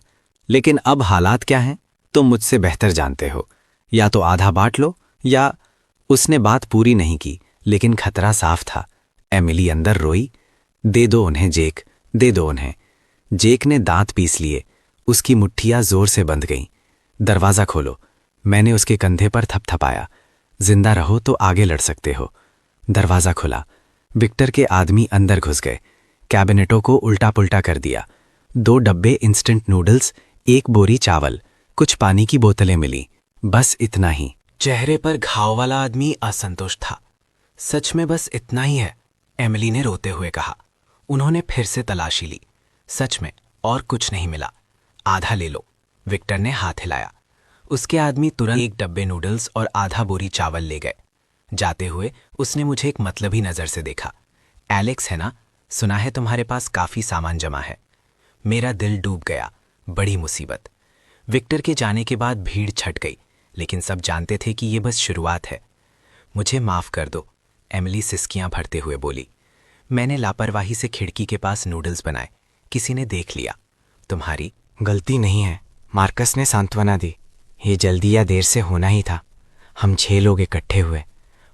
लेकिन अब हालात क्या हैं, तुम मुझसे बेहतर जानते हो। या तो आधा बांट लो, या उसने बात पूरी नहीं की, लेकिन खतरा साफ था। एमिली अंदर रोई। दे दो उन्हें जेक, दे दो उन्हें। जेक ने दांत पीस लिए। उसकी मुट्ठियां जोर से बंध गईं। दरवाजा खोलो। मैंने उसके कंधे पर थपथपाया। जिंदा रहो तो आगे लड़ सकते हो। दरवाजा खुला। विक्टर के आदमी अंदर घुस गए। कैबिनेटों को उल्टा पुल्टा कर दिया। 2 डब्बे इंस्टेंट नूडल्स, 1 बोरी चावल, कुछ पानी की बोतलें मिली। बस इतना ही। चेहरे पर घाव वाला आदमी असंतुष्ट था। सच में बस इतना ही है, एमिली ने रोते हुए कहा। उन्होंने फिर से तलाशी ली। सच में और कुछ नहीं मिला। आधा ले लो। विक्टर ने हाथ हिलाया। उसके आदमी तुरंत 1 डब्बे नूडल्स और आधा बोरी चावल ले गए। जाते हुए उसने मुझे एक मतलबी नजर से देखा। एलेक्स है ना? सुना है तुम्हारे पास काफी सामान जमा है। मेरा दिल डूब गया। बड़ी मुसीबत। विक्टर के जाने के बाद भीड़ छट गई, लेकिन सब जानते थे कि ये बस शुरुआत है। मुझे माफ कर दो, एमिली सिसकियां भरते हुए बोली। मैंने लापरवाही से खिड़की के पास नूडल्स बनाए। किसी ने देख लिया। तुम्हारी गलती नहीं है, मार्कस ने सांत्वना दी। ये जल्दी या देर से होना ही था। हम 6 लोग इकट्ठे हुए।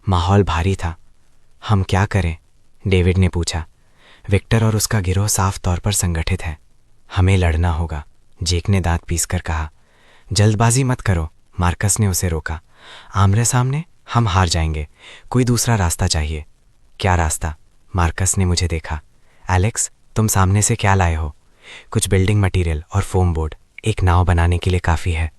माहौल भारी था। हम क्या करें? डेविड ने पूछा। विक्टर और उसका गिरोह साफ तौर पर संगठित है। हमें लड़ना होगा, जेक ने दांत पीसकर कहा। जल्दबाजी मत करो, मार्कस ने उसे रोका। आमने सामने हम हार जाएंगे। कोई दूसरा रास्ता चाहिए। क्या रास्ता? मार्कस ने मुझे देखा। एलेक्स, तुम सामने से क्या लाए हो? कुछ बिल्डिंग मटेरियल और फोम बोर्ड। एक नाव बनाने के लिए काफी है।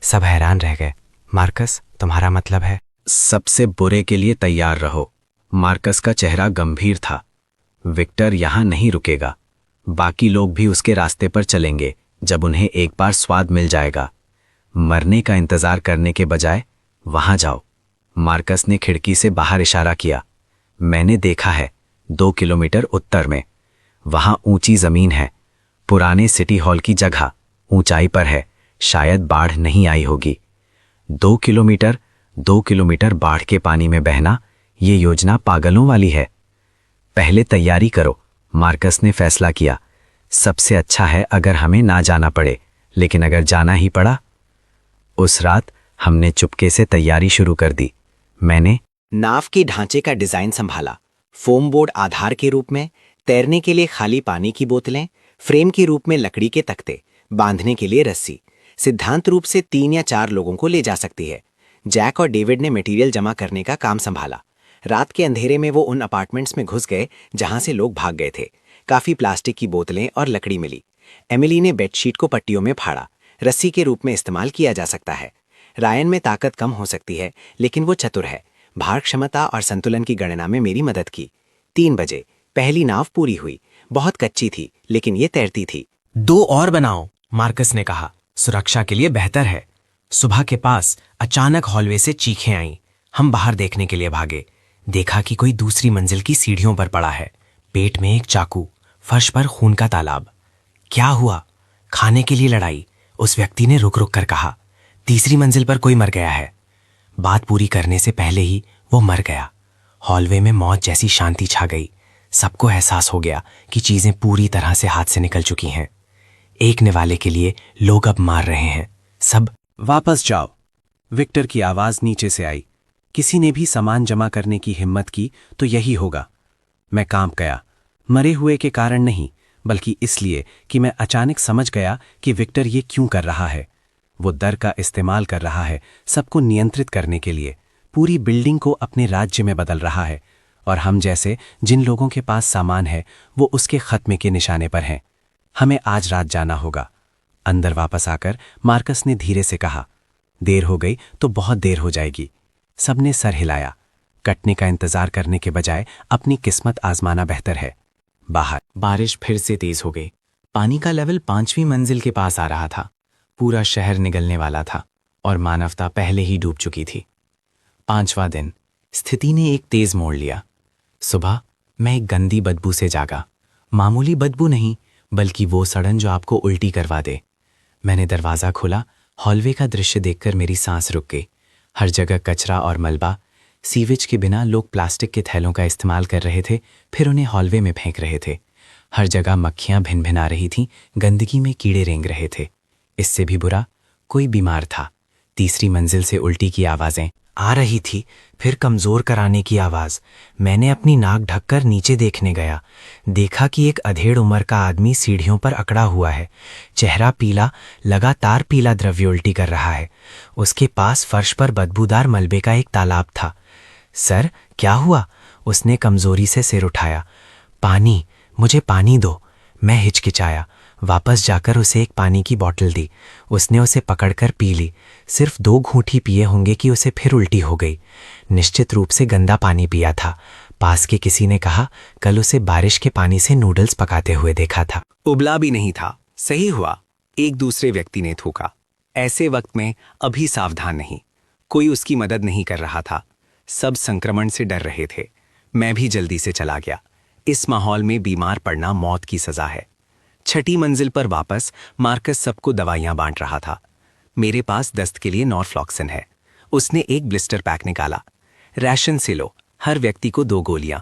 सब हैरान रह गए। मार्कस, तुम्हारा मतलब है? सबसे बुरे के लिए तैयार रहो। मार्कस का चेहरा गंभीर था। विक्टर यहां नहीं रुकेगा। बाकी लोग भी उसके रास्ते पर चलेंगे जब उन्हें एक बार स्वाद मिल जाएगा। मरने का इंतजार करने के बजाय वहां जाओ। मार्कस ने खिड़की से बाहर इशारा किया। मैंने देखा है, 2 किलोमीटर उत्तर में। वहां ऊंची जमीन है। पुराने सिटी हॉल की जगह ऊंचाई पर है। शायद बाढ़ नहीं आई होगी। 2 किलोमीटर बाढ़ के पानी में बहना, ये योजना पागलों वाली है। पहले तैयारी करो, मार्कस ने फैसला किया। सबसे अच्छा है अगर हमें ना जाना पड़े, लेकिन अगर जाना ही पड़ा। उस रात हमने चुपके से तैयारी शुरू कर दी। मैंने नाव के ढांचे का डिजाइन संभाला। फोम बोर्ड आधार के रूप में, तैरने के लिए खाली पानी की बोतलें, फ्रेम के रूप में लकड़ी के तख्ते, बांधने के लिए रस्सी। सिद्धांत रूप से 3 या 4 लोगों को ले जा सकती है। जैक और डेविड ने मटेरियल जमा करने का काम संभाला। रात के अंधेरे में वो उन अपार्टमेंट्स में घुस गए जहां से लोग भाग गए थे। काफी प्लास्टिक की बोतलें और लकड़ी मिली। एमिली ने बेडशीट को पट्टियों में फाड़ा। रस्सी के रूप में इस्तेमाल किया जा सकता है। रायन में ताकत कम हो सकती है, लेकिन वो चतुर है। भार क्षमता और संतुलन की गणना में मेरी मदद की। 3 बजे पहली नाव पूरी हुई। बहुत कच्ची थी, लेकिन ये तैरती थी। 2 और बनाओ, मार्कस ने कहा। सुरक्षा के लिए बेहतर है। सुबह के पास अचानक हॉलवे से चीखें आईं। हम बाहर देखने के लिए भागे। देखा कि कोई दूसरी मंजिल की सीढ़ियों पर पड़ा है। पेट में एक चाकू, फर्श पर खून का तालाब। क्या हुआ? खाने के लिए लड़ाई, उस व्यक्ति ने रुक रुक कर कहा। तीसरी मंजिल पर कोई मर गया है। बात पूरी करने से पहले ही वो मर गया। हॉलवे में मौत जैसी शांति छा गई। सबको एहसास हो गया कि चीजें पूरी तरह से हाथ से निकल चुकी हैं। एक निवाले के लिए लोग अब मार रहे हैं। सब वापस जाओ। विक्टर की आवाज नीचे से आई। किसी ने भी सामान जमा करने की हिम्मत की तो यही होगा। मैं कांप गया, मरे हुए के कारण नहीं, बल्कि इसलिए कि मैं अचानक समझ गया कि विक्टर ये क्यों कर रहा है। वो डर का इस्तेमाल कर रहा है, सबको नियंत्रित करने के लिए। पूरी बिल्डिंग को अपने राज्य में बदल रहा है, और हम जैसे जिन लोगों के पास सामान है वो उसके खत्मे के निशाने पर हैं। हमें आज रात जाना होगा। अंदर वापस आकर मार्कस ने धीरे से कहा, देर हो गई तो बहुत देर हो जाएगी। सबने सर हिलाया। कटने का इंतजार करने के बजाय अपनी किस्मत आजमाना बेहतर है। बाहर बारिश फिर से तेज हो गई। पानी का लेवल 5वीं मंजिल के पास आ रहा था। पूरा शहर निगलने वाला था और मानवता पहले ही डूब चुकी थी। 5वां दिन। स्थिति ने एक तेज मोड़ लिया। सुबह मैं एक गंदी बदबू से जागा। मामूली बदबू नहीं, बल्कि वो सड़न जो आपको उल्टी करवा दे। मैंने दरवाज़ा खोला। हॉलवे का दृश्य देखकर मेरी सांस रुक गई। हर जगह कचरा और मलबा। सीवेज के बिना लोग प्लास्टिक के थैलों का इस्तेमाल कर रहे थे, फिर उन्हें हॉलवे में फेंक रहे थे। हर जगह मक्खियां भिनभिना रही थीं, गंदगी में कीड़े रेंग रहे थे। इससे भी बुरा, कोई बीमार था। 3री मंजिल से उल्टी की आवाज़ें आ रही थी, फिर कमजोर कराने की आवाज। मैंने अपनी नाक ढककर नीचे देखने गया। देखा कि एक अधेड़ उम्र का आदमी सीढ़ियों पर अकड़ा हुआ है। चेहरा पीला, लगातार पीला द्रव्य उल्टी कर रहा है। उसके पास फर्श पर बदबूदार मलबे का एक तालाब था। सर, क्या हुआ? उसने कमजोरी से सिर उठाया। पानी, मुझे पानी दो। मैं हिचकिचाया। वापस जाकर उसे एक पानी की बोतल दी। उसने उसे पकड़कर पी ली। सिर्फ 2 घूंट ही पिए होंगे कि उसे फिर उल्टी हो गई। निश्चित रूप से गंदा पानी पिया था। पास के किसी ने कहा कल उसे बारिश के पानी से नूडल्स पकाते हुए देखा था। उबला भी नहीं था। सही हुआ, एक दूसरे व्यक्ति ने थूका। ऐसे वक्त में अभी सावधान नहीं। कोई उसकी मदद नहीं कर रहा था। सब संक्रमण से डर रहे थे। मैं भी जल्दी से चला गया। इस माहौल में बीमार पड़ना मौत की सजा है। 6ठी मंजिल पर वापस मार्कस सबको दवाइयां बांट रहा था। मेरे पास दस्त के लिए नॉरफ्लॉक्सिन है। उसने एक ब्लिस्टर पैक निकाला। राशन से लो, हर व्यक्ति को 2 गोलियां।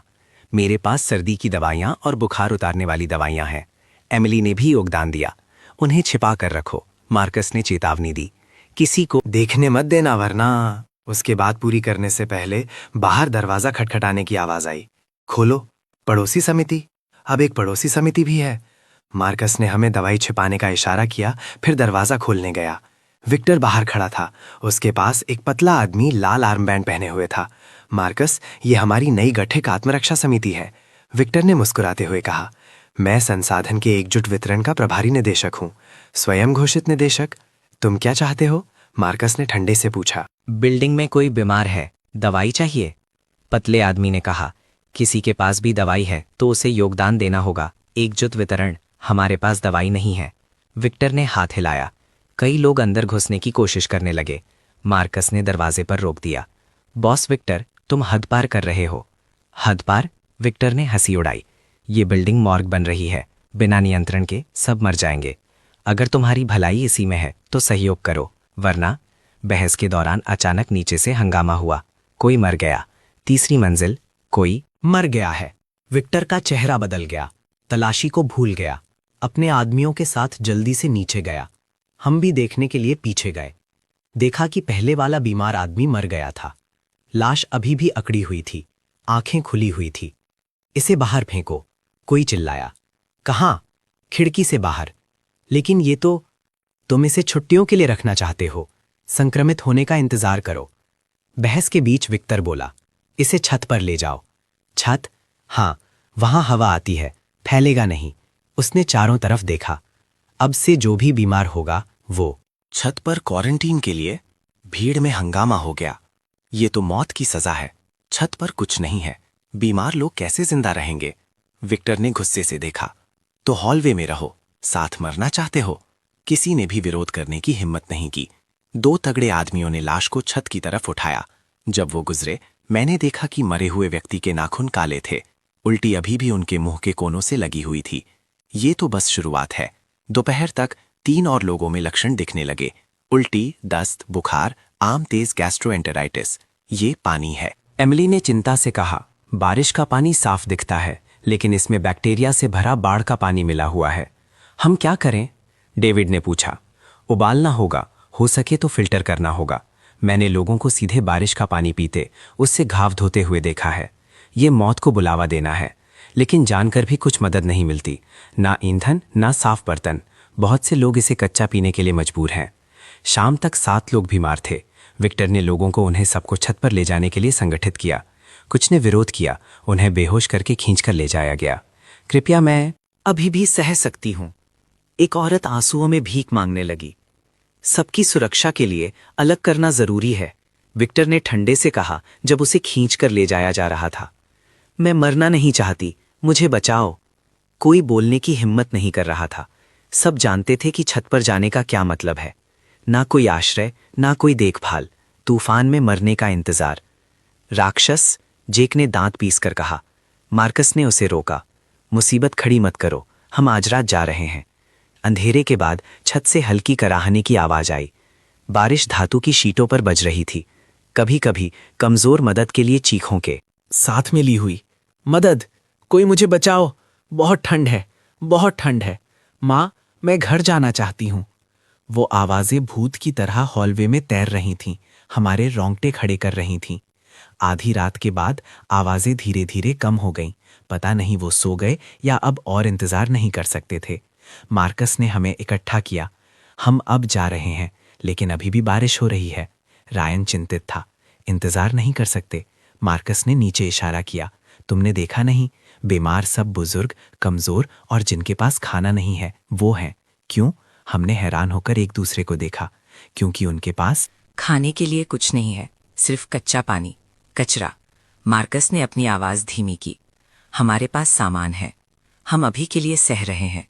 मेरे पास सर्दी की दवाइयां और बुखार उतारने वाली दवाइयां हैं। एमिली ने भी योगदान दिया। उन्हें छिपा कर रखो, मार्कस ने चेतावनी दी। किसी को देखने मत देना वरना। उसके बाद पूरी करने से पहले बाहर दरवाजा खटखटाने की आवाज आई। खोलो। पड़ोसी समिति। अब एक पड़ोसी समिति भी है। मार्कस ने हमें दवाई छिपाने का इशारा किया, फिर दरवाजा खोलने गया। विक्टर बाहर खड़ा था। उसके पास एक पतला आदमी लाल आर्मबैंड पहने हुए था। मार्कस, ये हमारी नई गठित आत्मरक्षा समिति है। विक्टर ने मुस्कुराते हुए कहा। मैं संसाधन के एकजुट वितरण का प्रभारी निदेशक हूँ। स्वयं घोषित निदेशक। तुम क्या चाहते हो? मार्कस ने ठंडे से पूछा। बिल्डिंग में कोई बीमार है, दवाई चाहिए? पतले आदमी ने कहा। किसी के पास भी दवाई है तो उसे योगदान देना होगा। एकजुट वितरण। हमारे पास दवाई नहीं है। विक्टर ने हाथ हिलाया। कई लोग अंदर घुसने की कोशिश करने लगे। मार्कस ने दरवाजे पर रोक दिया। बॉस विक्टर, तुम हद पार कर रहे हो। हद पार? विक्टर ने हंसी उड़ाई। ये बिल्डिंग मॉर्ग बन रही है। बिना नियंत्रण के सब मर जाएंगे। अगर तुम्हारी भलाई इसी में है तो सहयोग करो, वरना। बहस के दौरान अचानक नीचे से हंगामा हुआ। कोई मर गया। 3री मंजिल। कोई मर गया है। विक्टर का चेहरा बदल गया। तलाशी को भूल गया। अपने आदमियों के साथ जल्दी से नीचे गया। हम भी देखने के लिए पीछे गए। देखा कि पहले वाला बीमार आदमी मर गया था। लाश अभी भी अकड़ी हुई थी, आंखें खुली हुई थी। इसे बाहर फेंको, कोई चिल्लाया। कहाँ? खिड़की से बाहर। लेकिन ये तो तुम इसे छुट्टियों के लिए रखना चाहते हो। संक्रमित होने का इंतजार करो। बहस के बीच विक्टर बोला। इसे छत पर ले जाओ। छत? हाँ, वहां हवा आती है, फैलेगा नहीं। उसने चारों तरफ देखा। अब से जो भी बीमार होगा वो। छत पर क्वारंटीन के लिए? भीड़ में हंगामा हो गया। ये तो मौत की सजा है। छत पर कुछ नहीं है। बीमार लोग कैसे जिंदा रहेंगे? विक्टर ने गुस्से से देखा। तो हॉलवे में रहो, साथ मरना चाहते हो? किसी ने भी विरोध करने की हिम्मत नहीं की। 2 तगड़े आदमियों ने लाश को छत की तरफ उठाया। जब वो गुजरे, मैंने देखा कि मरे हुए व्यक्ति के नाखून काले थे। उल्टी अभी भी उनके मुंह के कोनों से लगी हुई थी। ये तो बस शुरुआत है। दोपहर तक 3 और लोगों में लक्षण दिखने लगे। उल्टी, दस्त, बुखार, आम तेज गैस्ट्रोएंटेराइटिस। ये पानी है। एमिली ने चिंता से कहा। बारिश का पानी साफ दिखता है, लेकिन इसमें बैक्टीरिया से भरा बाढ़ का पानी मिला हुआ है। हम क्या करें? डेविड ने पूछा। उबालना होगा, हो सके तो फिल्टर करना होगा। मैंने लोगों को सीधे बारिश का पानी पीते, उससे घाव धोते हुए देखा है। ये मौत को बुलावा देना है, लेकिन जानकर भी कुछ मदद नहीं मिलती। ना ईंधन, ना साफ बर्तन। बहुत से लोग इसे कच्चा पीने के लिए मजबूर हैं। शाम तक 7 लोग बीमार थे। विक्टर ने लोगों को उन्हें सबको छत पर ले जाने के लिए संगठित किया। कुछ ने विरोध किया। उन्हें बेहोश करके खींचकर ले जाया गया। कृपया, मैं अभी भी सह सकती हूं। एक औरत आंसुओं में भीख मांगने लगी। सबकी सुरक्षा के लिए अलग करना जरूरी है, विक्टर ने ठंडे से कहा जब उसे खींचकर ले जाया जा रहा था। मैं मरना नहीं चाहती, मुझे बचाओ। कोई बोलने की हिम्मत नहीं कर रहा था। सब जानते थे कि छत पर जाने का क्या मतलब है। ना कोई आश्रय, ना कोई देखभाल, तूफान में मरने का इंतजार। राक्षस, जेक ने दांत पीसकर कहा। मार्कस ने उसे रोका। मुसीबत खड़ी मत करो, हम आज रात जा रहे हैं। अंधेरे के बाद छत से हल्की कराहने की आवाज आई। बारिश धातु की शीटों पर बज रही थी, कभी कभी कमजोर मदद के लिए चीखों के साथ में ली हुई। मदद, कोई मुझे बचाओ, बहुत ठंड है, बहुत ठंड है। माँ, मैं घर जाना चाहती हूँ। वो आवाजें भूत की तरह हॉलवे में तैर रही थीं, हमारे रोंगटे खड़े कर रही थीं। आधी रात के बाद आवाजें धीरे धीरे कम हो गईं। पता नहीं वो सो गए या अब और इंतजार नहीं कर सकते थे। मार्कस ने हमें इकट्ठा किया। हम अब जा रहे हैं, लेकिन अभी भी बारिश हो रही है। रायन चिंतित था। इंतजार नहीं कर सकते। मार्कस ने नीचे इशारा किया। तुमने देखा नहीं, बीमार सब बुजुर्ग, कमजोर और जिनके पास खाना नहीं है वो हैं। क्यों? हमने हैरान होकर एक दूसरे को देखा। क्योंकि उनके पास खाने के लिए कुछ नहीं है, सिर्फ कच्चा पानी, कचरा। मार्कस ने अपनी आवाज धीमी की। हमारे पास सामान है, हम अभी के लिए सह रहे हैं।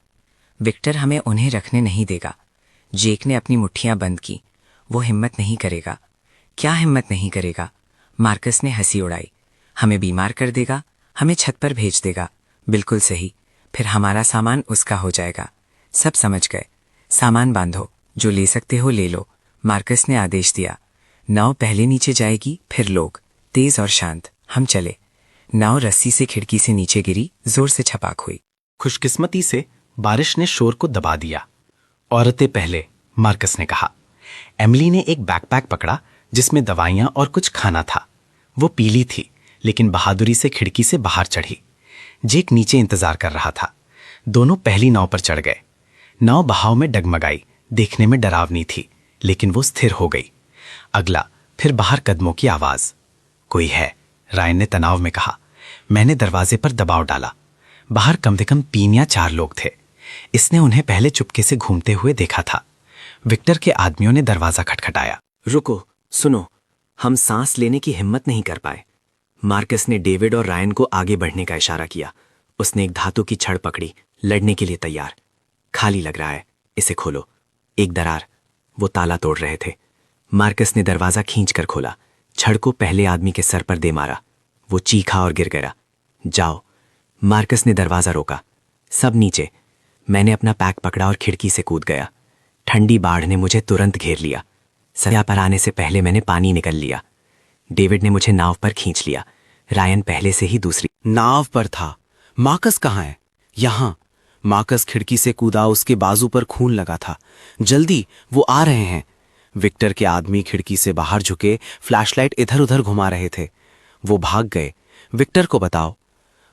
विक्टर हमें उन्हें रखने नहीं देगा। जेक ने अपनी मुट्ठियां बंद की। वो हिम्मत नहीं करेगा। क्या हिम्मत नहीं करेगा? मार्कस ने हंसी उड़ाई। हमें बीमार कर देगा, हमें छत पर भेज देगा। बिल्कुल सही, फिर हमारा सामान उसका हो जाएगा। सब समझ गए। सामान बांधो, जो ले सकते हो ले लो, मार्कस ने आदेश दिया। नाव पहले नीचे जाएगी, फिर लोग। तेज और शांत। हम चले। नाव रस्सी से खिड़की से नीचे गिरी, जोर से छपाक हुई। खुशकिस्मती से बारिश ने शोर को दबा दिया। औरतें पहले, मार्कस ने कहा। एमिली ने एक बैकपैक पकड़ा जिसमें दवाइयां और कुछ खाना था। वो पीली थी, लेकिन बहादुरी से खिड़की से बाहर चढ़ी। जेक नीचे इंतजार कर रहा था। दोनों पहली नाव पर चढ़ गए। नाव बहाव में डगमगाई, देखने में डरावनी थी, लेकिन वो स्थिर हो गई। अगला, फिर बाहर कदमों की आवाज। कोई है, रायन ने तनाव में कहा। मैंने दरवाजे पर दबाव डाला। बाहर कम से कम 3 या 4 लोग थे। इसने उन्हें पहले चुपके से घूमते हुए देखा था। विक्टर के आदमियों ने दरवाजा खटखटाया। रुको, सुनो। हम सांस लेने की हिम्मत नहीं कर पाए। मार्कस ने डेविड और रायन को आगे बढ़ने का इशारा किया। उसने एक धातु की छड़ पकड़ी, लड़ने के लिए तैयार। खाली लग रहा है, इसे खोलो। एक दरार। वो ताला तोड़ रहे थे। मार्कस ने दरवाजा खींचकर खोला। छड़ को पहले आदमी के सर पर दे मारा। वो चीखा और गिर गया। जाओ। मार्कस ने दरवाजा रोका। सब नीचे। मैंने अपना पैक पकड़ा और खिड़की से कूद गया। ठंडी बाढ़ ने मुझे तुरंत घेर लिया। सरिया पर आने से पहले मैंने पानी निकल लिया। डेविड ने मुझे नाव पर खींच लिया। रायन पहले से ही दूसरी नाव पर था। मार्कस कहाँ है? यहां। मार्कस खिड़की से कूदा, उसके बाजू पर खून लगा था। जल्दी, वो आ रहे हैं। विक्टर के आदमी खिड़की से बाहर झुके, फ्लैशलाइट इधर उधर घुमा रहे थे। वो भाग गए। विक्टर को बताओ।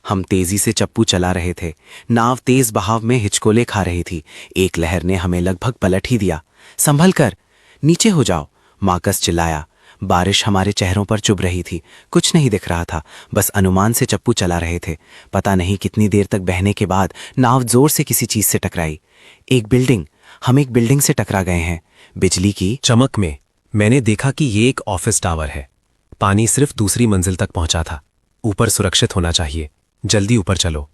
हम तेजी से चप्पू चला रहे थे। नाव तेज बहाव में हिचकोले खा रही थी। एक लहर ने हमें लगभग पलट ही दिया। संभल कर, नीचे हो जाओ, मार्कस चिल्लाया। बारिश हमारे चेहरों पर चुभ रही थी। कुछ नहीं दिख रहा था, बस अनुमान से चप्पू चला रहे थे। पता नहीं कितनी देर तक बहने के बाद नाव जोर से किसी चीज से टकराई। एक बिल्डिंग। हम एक बिल्डिंग से टकरा गए हैं। बिजली की चमक में मैंने देखा कि ये एक ऑफिस टावर है। पानी सिर्फ दूसरी मंजिल तक पहुंचा था। ऊपर सुरक्षित होना चाहिए। जल्दी ऊपर चलो।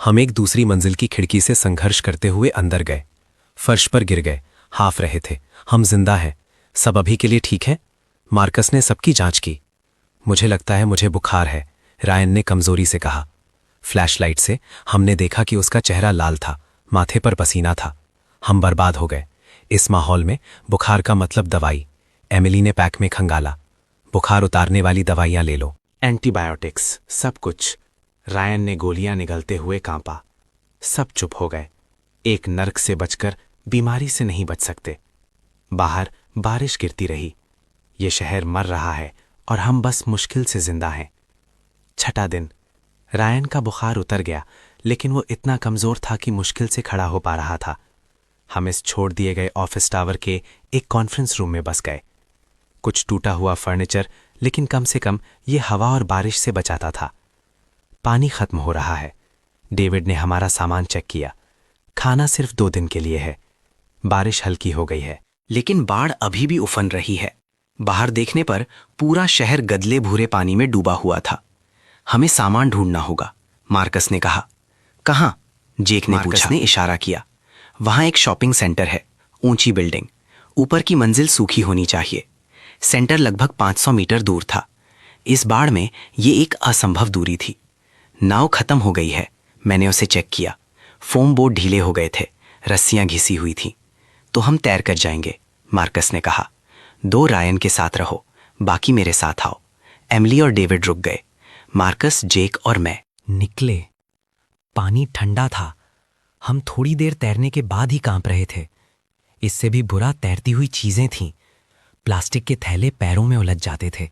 हम एक दूसरी मंजिल की खिड़की से संघर्ष करते हुए अंदर गए। फर्श पर गिर गए, हाफ रहे थे। हम जिंदा हैं। सब अभी के लिए ठीक है? मार्कस ने सबकी जांच की। मुझे लगता है मुझे बुखार है, रायन ने कमजोरी से कहा। फ्लैशलाइट से हमने देखा कि उसका चेहरा लाल था, माथे पर पसीना था। हम बर्बाद हो गए। इस माहौल में बुखार का मतलब दवाई। एमिली ने पैक में खंगाला। बुखार उतारने वाली दवाइयां ले लो। एंटीबायोटिक्स, सब कुछ। रायन ने गोलियां निगलते हुए कांपा। सब चुप हो गए। एक नर्क से बचकर बीमारी से नहीं बच सकते। बाहर बारिश गिरती रही। ये शहर मर रहा है और हम बस मुश्किल से जिंदा हैं। 6ठा दिन। रायन का बुखार उतर गया, लेकिन वो इतना कमजोर था कि मुश्किल से खड़ा हो पा रहा था। हम इस छोड़ दिए गए ऑफिस टावर के एक कॉन्फ्रेंस रूम में बस गए। कुछ टूटा हुआ फर्नीचर, लेकिन कम से कम ये हवा और बारिश से बचाता था। पानी खत्म हो रहा है। डेविड ने हमारा सामान चेक किया। खाना सिर्फ 2 दिन के लिए है। बारिश हल्की हो गई है। लेकिन बाढ़ अभी भी उफन रही है। बाहर देखने पर पूरा शहर गदले भूरे पानी में डूबा हुआ था। हमें सामान ढूंढना होगा, मार्कस ने कहा। कहाँ? जेक ने पूछा। ने इशारा किया। वहां एक शॉपिंग सेंटर है, ऊंची बिल्डिंग, ऊपर की मंजिल सूखी होनी चाहिए। सेंटर लगभग 500 मीटर दूर था। इस बाढ़ में ये एक असंभव दूरी थी। नाव खत्म हो गई है, मैंने उसे चेक किया। फोम बोर्ड ढीले हो गए थे, रस्सियां घिसी हुई थीं। तो हम तैर कर जाएंगे, मार्कस ने कहा। 2 रायन के साथ रहो, बाकी मेरे साथ आओ। एमिली और डेविड रुक गए। मार्कस, जेक और मैं निकले। पानी ठंडा था। हम थोड़ी देर तैरने के बाद ही कांप रहे थे। इससे भी बुरा तैरती हुई चीजें थीं। प्लास्टिक के थैले पैरों में उलझ जाते थे,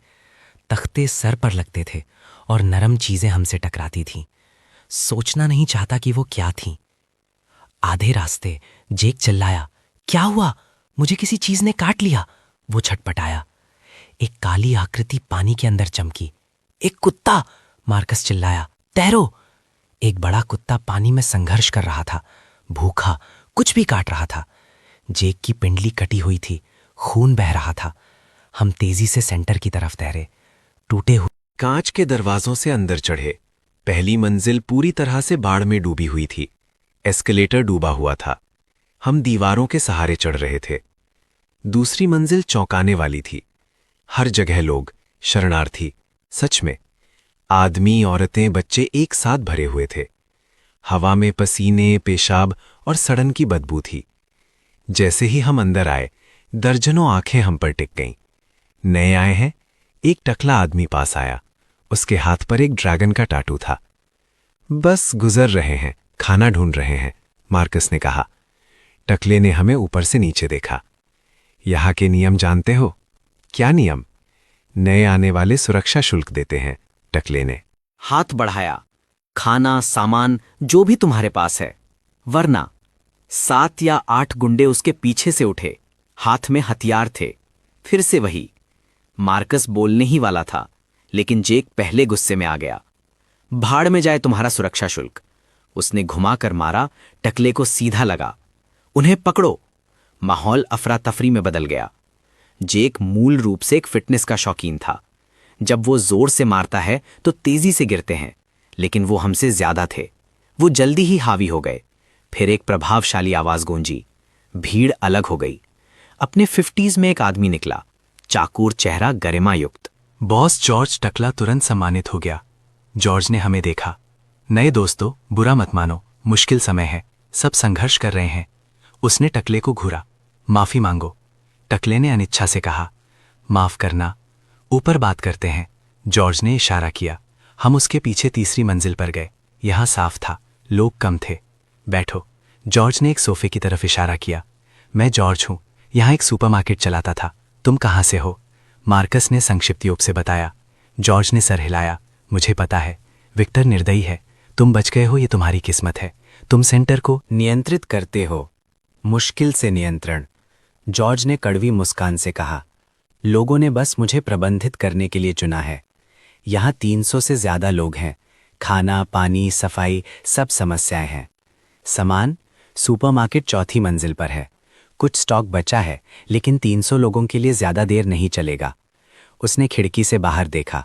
तख्ते सर पर लगते थे और नरम चीजें हमसे टकराती थीं। सोचना नहीं चाहता कि वो क्या थीं। आधे रास्ते जेक चिल्लाया, क्या हुआ? मुझे किसी चीज ने काट लिया। वो छटपटाया। एक काली आकृति पानी के अंदर चमकी। एक कुत्ता! मार्कस चिल्लाया, तैरो! एक बड़ा कुत्ता पानी में संघर्ष कर रहा था, भूखा, कुछ भी काट रहा था। जेक की पिंडली कटी हुई थी, खून बह रहा था। हम तेजी से सेंटर की तरफ तैरे। टूटे हुए कांच के दरवाजों से अंदर चढ़े। पहली मंजिल पूरी तरह से बाढ़ में डूबी हुई थी। एस्केलेटर डूबा हुआ था। हम दीवारों के सहारे चढ़ रहे थे। दूसरी मंजिल चौंकाने वाली थी। हर जगह लोग, शरणार्थी, सच में आदमी, औरतें, बच्चे एक साथ भरे हुए थे। हवा में पसीने, पेशाब और सड़न की बदबू थी। जैसे ही हम अंदर आए, दर्जनों आंखें हम पर टिक गईं। नए आए हैं? एक टकला आदमी पास आया। उसके हाथ पर एक ड्रैगन का टाटू था। बस गुजर रहे हैं, खाना ढूंढ रहे हैं, मार्कस ने कहा। टकले ने हमें ऊपर से नीचे देखा। यहां के नियम जानते हो? क्या नियम? नए आने वाले सुरक्षा शुल्क देते हैं, टकले ने हाथ बढ़ाया। खाना, सामान, जो भी तुम्हारे पास है। वरना 7 या 8 गुंडे उसके पीछे से उठे, हाथ में हथियार थे। फिर से वही। मार्कस बोलने ही वाला था, लेकिन जेक पहले गुस्से में आ गया। भाड़ में जाए तुम्हारा सुरक्षा शुल्क। उसने घुमाकर मारा, टकले को सीधा लगा। उन्हें पकड़ो। माहौल अफरा तफरी में बदल गया। जेक मूल रूप से एक फिटनेस का शौकीन था। जब वो जोर से मारता है तो तेजी से गिरते हैं, लेकिन वो हमसे ज्यादा थे। वो जल्दी ही हावी हो गए। फिर एक प्रभावशाली आवाज गूंजी। भीड़ अलग हो गई। अपने 50s में एक आदमी निकला, चाकूर चेहरा, गरिमायुक्त। बॉस जॉर्ज टकला तुरंत सम्मानित हो गया। जॉर्ज ने हमें देखा। नए दोस्तों, बुरा मत मानो, मुश्किल समय है, सब संघर्ष कर रहे हैं। उसने टकले को घूरा। माफी मांगो। टकले ने अनिच्छा से कहा, माफ करना, ऊपर बात करते हैं। जॉर्ज ने इशारा किया। हम उसके पीछे तीसरी मंजिल पर गए। यहां साफ था, लोग कम थे। बैठो। जॉर्ज ने एक सोफे की तरफ इशारा किया। मैं जॉर्ज हूं, यहां एक सुपरमार्केट चलाता था। तुम कहां से हो? मार्कस ने संक्षिप्त रूप से बताया। जॉर्ज ने सर हिलाया। मुझे पता है, विक्टर निर्दयी है। तुम बच गए हो, ये तुम्हारी किस्मत है। तुम सेंटर को नियंत्रित करते हो। मुश्किल से नियंत्रण। जॉर्ज ने कड़वी मुस्कान से कहा। लोगों ने बस मुझे प्रबंधित करने के लिए चुना है। यहां 300 से ज्यादा लोग हैं। खाना, पानी, सफाई, सब समस्याएं हैं। सामान, सुपरमार्केट चौथी मंजिल पर है। कुछ स्टॉक बचा है, लेकिन 300 लोगों के लिए ज्यादा देर नहीं चलेगा। उसने खिड़की से बाहर देखा।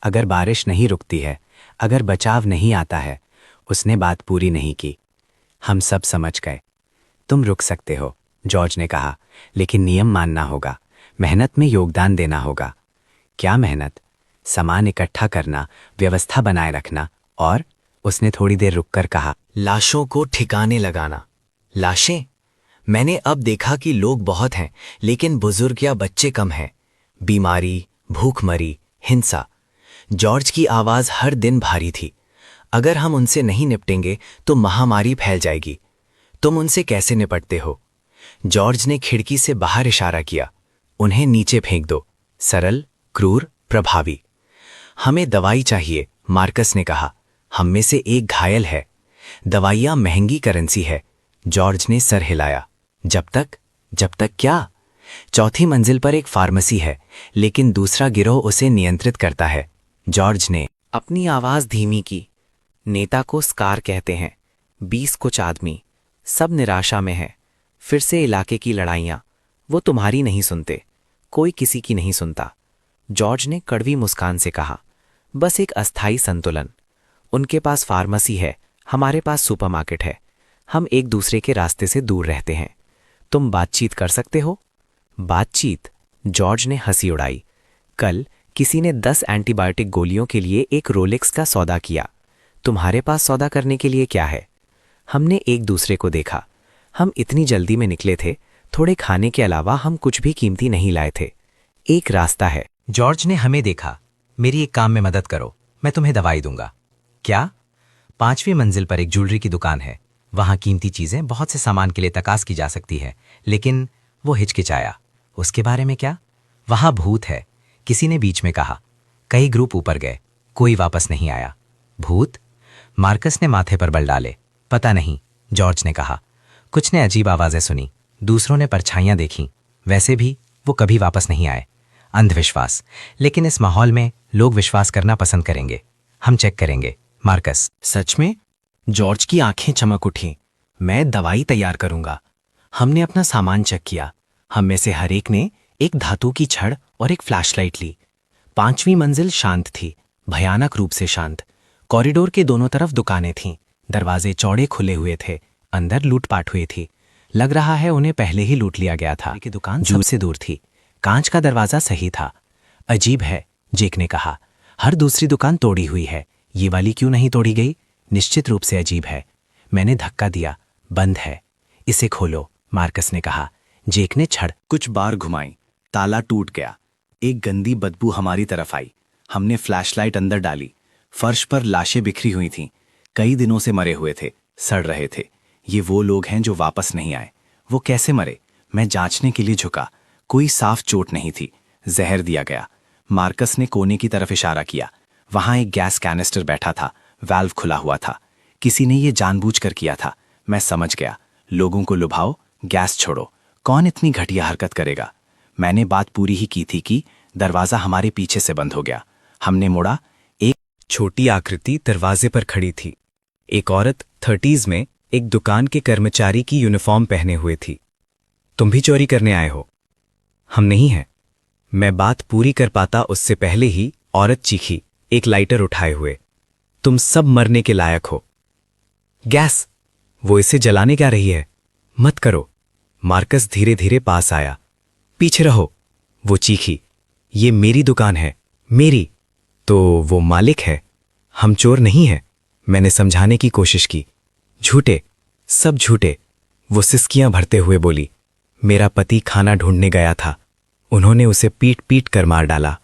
अगर बारिश नहीं रुकती है, अगर बचाव नहीं आता है। उसने बात पूरी नहीं की। हम सब समझ गए। तुम रुक सकते हो, जॉर्ज ने कहा, लेकिन नियम मानना होगा। मेहनत में योगदान देना होगा। क्या मेहनत? सामान इकट्ठा करना, व्यवस्था बनाए रखना, और उसने थोड़ी देर रुककर कहा, लाशों को ठिकाने लगाना। लाशें? मैंने अब देखा कि लोग बहुत हैं, लेकिन बुजुर्ग या बच्चे कम हैं। बीमारी, भूखमरी, हिंसा। जॉर्ज की आवाज हर दिन भारी थी। अगर हम उनसे नहीं निपटेंगे तो महामारी फैल जाएगी। तुम उनसे कैसे निपटते हो? जॉर्ज ने खिड़की से बाहर इशारा किया। उन्हें नीचे फेंक दो। सरल, क्रूर, प्रभावी। हमें दवाई चाहिए, मार्कस ने कहा। हम में से एक घायल है। दवाइयां महंगी करेंसी है। जॉर्ज ने सर हिलाया। जब तक क्या? चौथी मंजिल पर एक फार्मेसी है, लेकिन दूसरा गिरोह उसे नियंत्रित करता है। जॉर्ज ने अपनी आवाज धीमी की। नेता को स्कार कहते हैं। 20 कुछ आदमी, सब निराशा में हैं। फिर से इलाके की लड़ाइयां, वो तुम्हारी नहीं सुनते, कोई किसी की नहीं सुनता। जॉर्ज ने कड़वी मुस्कान से कहा, बस एक अस्थाई संतुलन। उनके पास फार्मेसी है, हमारे पास सुपरमार्केट है। हम एक दूसरे के रास्ते से दूर रहते हैं। तुम बातचीत कर सकते हो? बातचीत? जॉर्ज ने हंसी उड़ाई। कल किसी ने 10 एंटीबायोटिक गोलियों के लिए एक रोलेक्स का सौदा किया। तुम्हारे पास सौदा करने के लिए क्या है? हमने एक दूसरे को देखा। हम इतनी जल्दी में निकले थे, थोड़े खाने के अलावा हम कुछ भी कीमती नहीं लाए थे। एक रास्ता है। जॉर्ज ने हमें देखा। मेरी एक काम में मदद करो, मैं तुम्हें दवाई दूंगा। क्या? 5वीं मंजिल पर एक ज्वेलरी की दुकान है। वहां कीमती चीजें बहुत से सामान के लिए तकास की जा सकती है। लेकिन वो हिचकिचाया। उसके बारे में क्या? वहां भूत है, किसी ने बीच में कहा। कई ग्रुप ऊपर गए, कोई वापस नहीं आया। भूत? मार्कस ने माथे पर बल डाले। पता नहीं, जॉर्ज ने कहा। कुछ ने अजीब आवाजें सुनी, दूसरों ने परछाइयां देखीं। वैसे भी वो कभी वापस नहीं आए। अंधविश्वास, लेकिन इस माहौल में लोग विश्वास करना पसंद करेंगे। हम चेक करेंगे। मार्कस? सच में? जॉर्ज की आंखें चमक उठीं। मैं दवाई तैयार करूंगा। हमने अपना सामान चेक किया। हम में से हर एक ने एक धातु की छड़ और एक फ्लैशलाइट ली। 5वीं मंजिल शांत थी, भयानक रूप से शांत। कॉरिडोर के दोनों तरफ दुकानें थीं। दरवाजे चौड़े खुले हुए थे। अंदर लूटपाट हुई थी। लग रहा है उन्हें पहले ही लूट लिया गया था। कि दुकान जू से दूर थी। कांच का दरवाजा सही था। अजीब है, जेक ने कहा। हर दूसरी दुकान तोड़ी हुई है, ये वाली क्यों नहीं तोड़ी गई? निश्चित रूप से अजीब है। मैंने धक्का दिया। बंद है। इसे खोलो, मार्कस ने कहा। जेक ने छड़ कुछ बार घुमाई, ताला टूट गया। एक गंदी बदबू हमारी तरफ आई। हमने फ्लैशलाइट अंदर डाली। फर्श पर लाशें बिखरी हुई थीं। कई दिनों से मरे हुए थे, सड़ रहे थे। ये वो लोग हैं जो वापस नहीं आए। वो कैसे मरे? मैं जांचने के लिए झुका। कोई साफ चोट नहीं थी। जहर दिया गया। मार्कस ने कोने की तरफ इशारा किया। वहां एक गैस कैनिस्टर बैठा था, वाल्व खुला हुआ था। किसी ने ये जानबूझकर किया था। मैं समझ गया। लोगों को लुभाओ, गैस छोड़ो। कौन इतनी घटिया हरकत करेगा? मैंने बात पूरी ही की थी कि दरवाजा हमारे पीछे से बंद हो गया। हमने मुड़ा। एक छोटी आकृति दरवाजे पर खड़ी थी। एक औरत 30s में एक दुकान के कर्मचारी की यूनिफॉर्म पहने हुए थी। तुम भी चोरी करने आए हो? हम नहीं हैं। मैं बात पूरी कर पाता उससे पहले ही औरत चीखी, एक लाइटर उठाए हुए। तुम सब मरने के लायक हो। गैस! वो इसे जलाने क्या रही है? मत करो। मार्कस धीरे धीरे पास आया। पीछे रहो, वो चीखी। ये मेरी दुकान है, मेरी। तो वो मालिक है, हम चोर नहीं हैं। मैंने समझाने की कोशिश की। झूठे, सब झूठे। वो सिसकियां भरते हुए बोली, मेरा पति खाना ढूंढने गया था, उन्होंने उसे पीट पीट कर मार डाला।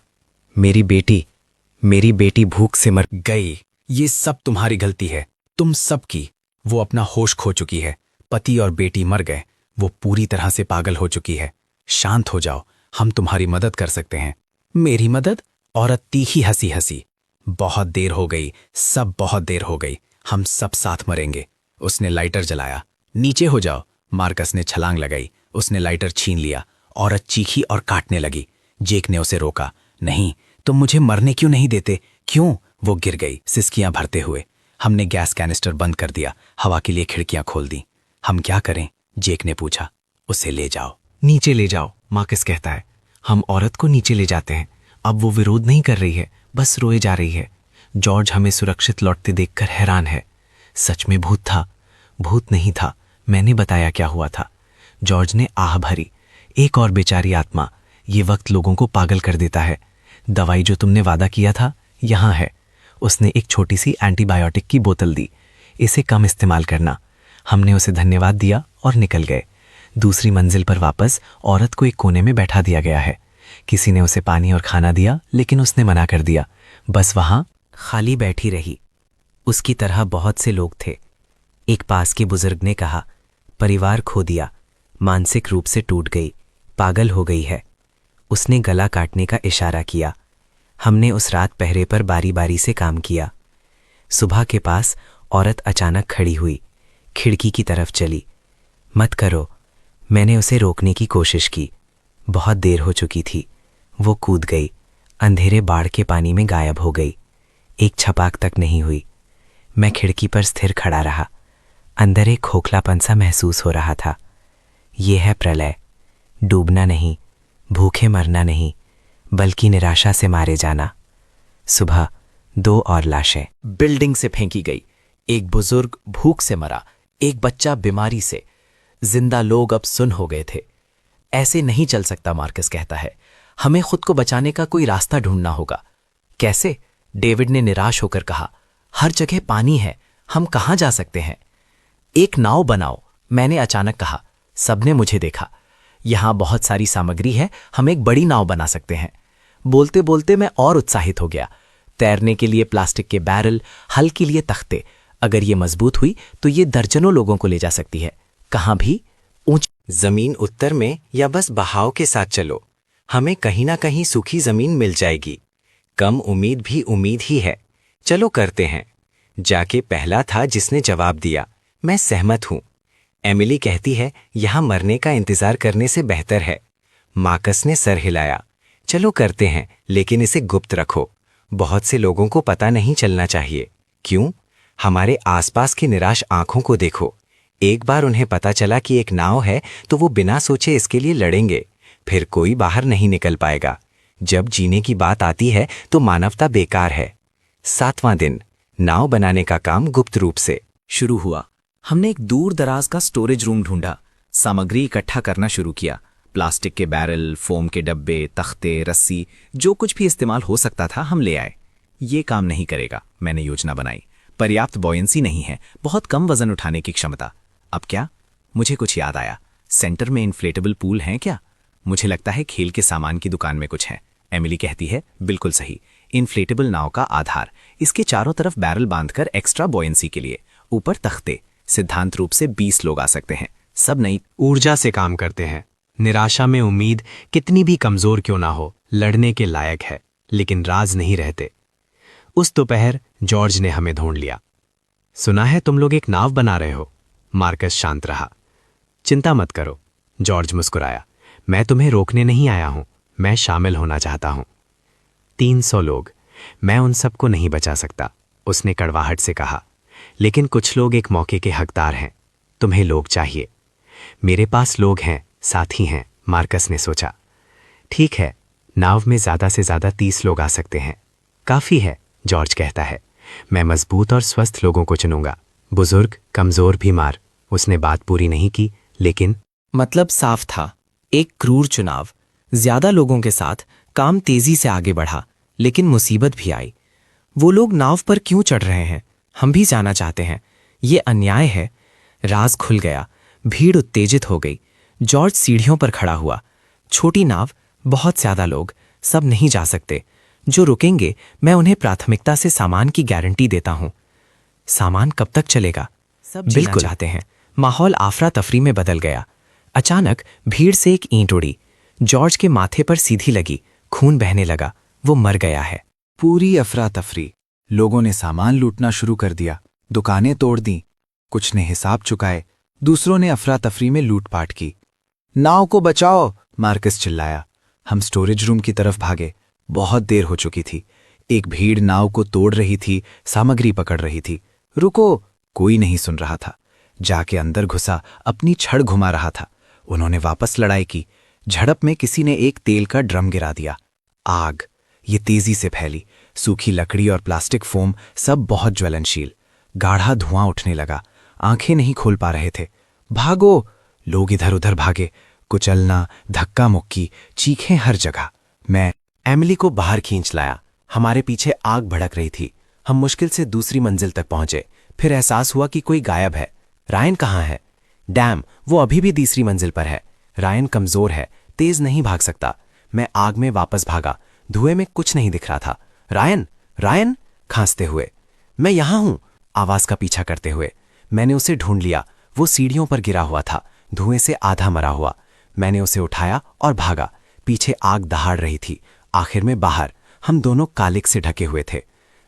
मेरी बेटी भूख से मर गई। ये सब तुम्हारी गलती है, तुम सब की। वो अपना होश खो चुकी है। पति और बेटी मर गए। वो पूरी तरह से पागल हो चुकी है। शांत हो जाओ, हम तुम्हारी मदद कर सकते हैं। मेरी मदद? औरत तीखी हंसी हंसी। बहुत देर हो गई, सब बहुत देर हो गई। हम सब साथ मरेंगे। उसने लाइटर जलाया। नीचे हो जाओ। मार्कस ने छलांग लगाई। उसने लाइटर छीन लिया। औरत चीखी और काटने लगी। जेक ने उसे रोका। नहीं, तुम मुझे मरने क्यों नहीं देते? क्यों? वो गिर गई, सिसकियां भरते हुए। हमने गैस कैनिस्टर बंद कर दिया, हवा के लिए खिड़कियां खोल दी। हम क्या करें? जेक ने पूछा। उसे ले जाओ। नीचे ले जाओ, मार्कस कहता है। हम औरत को नीचे ले जाते हैं। अब वो विरोध नहीं कर रही है, बस रोए जा रही है। जॉर्ज हमें सुरक्षित लौटते देखकर हैरान है। सच में भूत था? भूत नहीं था, मैंने बताया क्या हुआ था। जॉर्ज ने आह भरी। एक और बेचारी आत्मा। ये वक्त लोगों को पागल कर देता है। दवाई जो तुमने वादा किया था, यहां है। उसने एक छोटी सी एंटीबायोटिक की बोतल दी। इसे कम इस्तेमाल करना। हमने उसे धन्यवाद दिया और निकल गए। दूसरी मंजिल पर वापस औरत को एक कोने में बैठा दिया गया है। किसी ने उसे पानी और खाना दिया, लेकिन उसने मना कर दिया। बस वहां खाली बैठी रही। उसकी तरह बहुत से लोग थे। एक पास के बुजुर्ग ने कहा, परिवार खो दिया, मानसिक रूप से टूट गई, पागल हो गई है। उसने गला काटने का इशारा किया। हमने उस रात पहरे पर बारी बारी से काम किया। सुबह के पास औरत अचानक खड़ी हुई, खिड़की की तरफ चली। मत करो, मैंने उसे रोकने की कोशिश की। बहुत देर हो चुकी थी। वो कूद गई, अंधेरे बाढ़ के पानी में गायब हो गई। एक छपाक तक नहीं हुई। मैं खिड़की पर स्थिर खड़ा रहा। अंदर एक खोखलापन सा महसूस हो रहा था। ये है प्रलय। डूबना नहीं, भूखे मरना नहीं, बल्कि निराशा से मारे जाना। सुबह 2 और लाशें बिल्डिंग से फेंकी गई। एक बुजुर्ग भूख से मरा, एक बच्चा बीमारी से। जिंदा लोग अब सुन हो गए थे। ऐसे नहीं चल सकता, मार्कस कहता है। हमें खुद को बचाने का कोई रास्ता ढूंढना होगा। कैसे? डेविड ने निराश होकर कहा। हर जगह पानी है, हम कहाँ जा सकते हैं? एक नाव बनाओ, मैंने अचानक कहा। सबने मुझे देखा। यहां बहुत सारी सामग्री है, हम एक बड़ी नाव बना सकते हैं। बोलते बोलते मैं और उत्साहित हो गया। तैरने के लिए प्लास्टिक के बैरल, हल के लिए तख्ते। अगर ये मजबूत हुई तो ये दर्जनों लोगों को ले जा सकती है, कहां भी। जमीन उत्तर में या बस बहाव के साथ चलो, हमें कहीं ना कहीं सूखी जमीन मिल जाएगी। कम उम्मीद भी उम्मीद ही है। चलो करते हैं। जाके पहला था जिसने जवाब दिया, मैं सहमत हूं। एमिली कहती है यहां मरने का इंतजार करने से बेहतर है। मार्कस ने सर हिलाया, चलो करते हैं, लेकिन इसे गुप्त रखो। बहुत से लोगों को पता नहीं चलना चाहिए। क्यों? हमारे आसपास की निराश आंखों को देखो। एक बार उन्हें पता चला कि एक नाव है तो वो बिना सोचे इसके लिए लड़ेंगे। फिर कोई बाहर नहीं निकल पाएगा। जब जीने की बात आती है तो मानवता बेकार है। 7वां दिन, नाव बनाने का काम गुप्त रूप से शुरू हुआ। हमने एक दूर दराज का स्टोरेज रूम ढूंढा। सामग्री इकट्ठा करना शुरू किया। प्लास्टिक के बैरल, फोम के डब्बे, तख्ते, रस्सी, जो कुछ भी इस्तेमाल हो सकता था हम ले आए। ये काम नहीं करेगा, मैंने योजना बनाई। पर्याप्त बॉयंसी नहीं है, बहुत कम वजन उठाने की क्षमता। अब क्या? मुझे कुछ याद आया। सेंटर में इन्फ्लेटेबल पूल हैं क्या? मुझे लगता है खेल के सामान की दुकान में कुछ है। एमिली कहती है, बिल्कुल सही। इन्फ्लेटेबल नाव का आधार, इसके चारों तरफ बैरल बांधकर एक्स्ट्रा बॉयंसी के लिए, ऊपर तख्ते। सिद्धांत रूप से 20 लोग आ सकते हैं। सब नई ऊर्जा से काम करते हैं। निराशा में उम्मीद कितनी भी कमजोर क्यों ना हो, लड़ने के लायक है, लेकिन राज नहीं रहते। उस दोपहर जॉर्ज ने हमें ढूंढ लिया। सुना है तुम लोग एक नाव बना रहे हो। मार्कस शांत रहा। चिंता मत करो, जॉर्ज मुस्कुराया। मैं तुम्हें रोकने नहीं आया हूं, मैं शामिल होना चाहता हूं। 300 लोग, मैं उन सबको नहीं बचा सकता, उसने कड़वाहट से कहा। लेकिन कुछ लोग एक मौके के हकदार हैं। तुम्हें लोग चाहिए। मेरे पास लोग हैं, साथी हैं, मार्कस ने सोचा। ठीक है, नाव में ज्यादा से ज्यादा 30 लोग आ सकते हैं। काफी है, जॉर्ज कहता है। मैं मजबूत और स्वस्थ लोगों को चुनूंगा। बुजुर्ग, कमजोर, बीमार। उसने बात पूरी नहीं की, लेकिन मतलब साफ था। एक क्रूर चुनाव। ज्यादा लोगों के साथ काम तेजी से आगे बढ़ा, लेकिन मुसीबत भी आई। वो लोग नाव पर क्यों चढ़ रहे हैं, हम भी जाना चाहते हैं। ये अन्याय है। राज खुल गया। भीड़ उत्तेजित हो गई। जॉर्ज सीढ़ियों पर खड़ा हुआ। छोटी नाव, बहुत ज्यादा लोग, सब नहीं जा सकते। जो रुकेंगे मैं उन्हें प्राथमिकता से सामान की गारंटी देता हूं। सामान कब तक चलेगा? सब बिल्कुल चाहते हैं। माहौल आफरा तफरी में बदल गया। अचानक भीड़ से एक ईंट उड़ी। जॉर्ज के माथे पर सीधी लगी। खून बहने लगा। वो मर गया है। पूरी अफरा तफरी। लोगों ने सामान लूटना शुरू कर दिया, दुकानें तोड़ दी। कुछ ने हिसाब चुकाए, दूसरों ने अफरा तफरी में लूटपाट की। नाव को बचाओ, मार्कस चिल्लाया। हम स्टोरेज रूम की तरफ भागे। बहुत देर हो चुकी थी। एक भीड़ नाव को तोड़ रही थी, सामग्री पकड़ रही थी। रुको, कोई नहीं सुन रहा था। जाके अंदर घुसा, अपनी छड़ घुमा रहा था। उन्होंने वापस लड़ाई की। झड़प में किसी ने एक तेल का ड्रम गिरा दिया। आग, ये तेजी से फैली। सूखी लकड़ी और प्लास्टिक फोम, सब बहुत ज्वलनशील। गाढ़ा धुआं उठने लगा। आंखें नहीं खोल पा रहे थे। भागो! लोग इधर उधर भागे। कुचलना, धक्का मुक्की, चीखें हर जगह। मैं एमिली को बाहर खींच लाया। हमारे पीछे आग भड़क रही थी। हम मुश्किल से दूसरी मंजिल तक पहुंचे। फिर एहसास हुआ कि कोई गायब है। रायन कहाँ है? डैम, वो अभी भी तीसरी मंजिल पर है। रायन कमजोर है, तेज नहीं भाग सकता। मैं आग में वापस भागा। धुएं में कुछ नहीं दिख रहा था। रायन, रायन, खांसते हुए। मैं यहां हूं, आवाज का पीछा करते हुए। मैंने उसे ढूंढ लिया। वो सीढ़ियों पर गिरा हुआ था, धुएं से आधा मरा हुआ। मैंने उसे उठाया और भागा। पीछे आग दहाड़ रही थी। आखिर में बाहर हम दोनों कालिक से ढके हुए थे।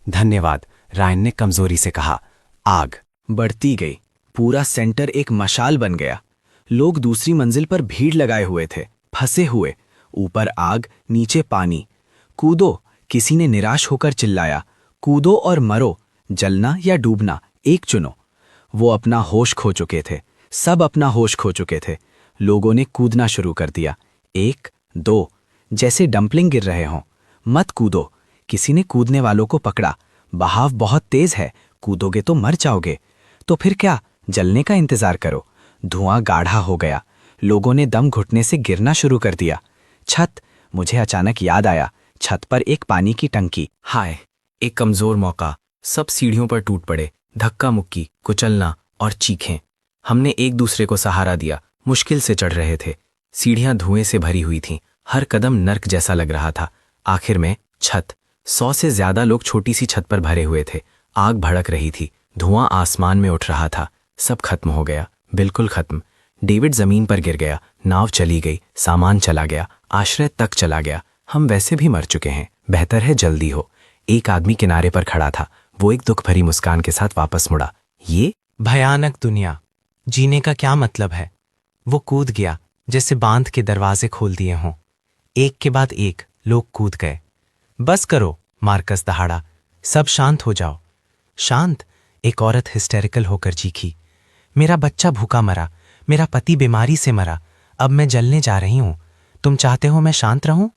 धन्यवाद, रायन ने कमजोरी से कहा। आग बढ़ती गई। पूरा सेंटर एक मशाल बन गया। लोग दूसरी मंजिल पर भीड़ लगाए हुए थे, फंसे हुए। ऊपर आग, नीचे पानी। कूदो, किसी ने निराश होकर चिल्लाया। कूदो और मरो, जलना या डूबना, एक चुनो। वो अपना होश खो चुके थे। सब अपना होश खो चुके थे। लोगों ने कूदना शुरू कर दिया। 1, 2, जैसे डंपलिंग गिर रहे हों। मत कूदो। किसी ने कूदने वालों को पकड़ा। बहाव बहुत तेज है, कूदोगे तो मर जाओगे। तो फिर क्या, जलने का इंतजार करो। धुआं गाढ़ा हो गया। लोगों ने दम घुटने से गिरना शुरू कर दिया। छत, मुझे अचानक याद आया, छत पर एक पानी की टंकी। हाय, एक कमजोर मौका। सब सीढ़ियों पर टूट पड़े। धक्का मुक्की, कुचलना और चीखें। हमने एक दूसरे को सहारा दिया। मुश्किल से चढ़ रहे थे। सीढ़ियां धुएं से भरी हुई थीं। हर कदम नर्क जैसा लग रहा था। आखिर में छत। 100 से ज्यादा लोग छोटी सी छत पर भरे हुए थे। आग भड़क रही थी। धुआं आसमान में उठ रहा था। सब खत्म हो गया, बिल्कुल खत्म। डेविड जमीन पर गिर गया। नाव चली गई। सामान चला गया। आश्रय तक चला गया। हम वैसे भी मर चुके हैं। बेहतर है जल्दी हो। एक आदमी किनारे पर खड़ा था। वो एक दुख भरी मुस्कान के साथ वापस मुड़ा। ये भयानक दुनिया, जीने का क्या मतलब है? वो कूद गया जैसे बांध के दरवाजे खोल दिए हों। एक के बाद एक लोग कूद गए। बस करो, मार्कस दहाड़ा। सब शांत हो जाओ। शांत? एक औरत हिस्टेरिकल होकर चीखी। मेरा बच्चा भूखा मरा, मेरा पति बीमारी से मरा, अब मैं जलने जा रही हूं। तुम चाहते हो मैं शांत रहूं?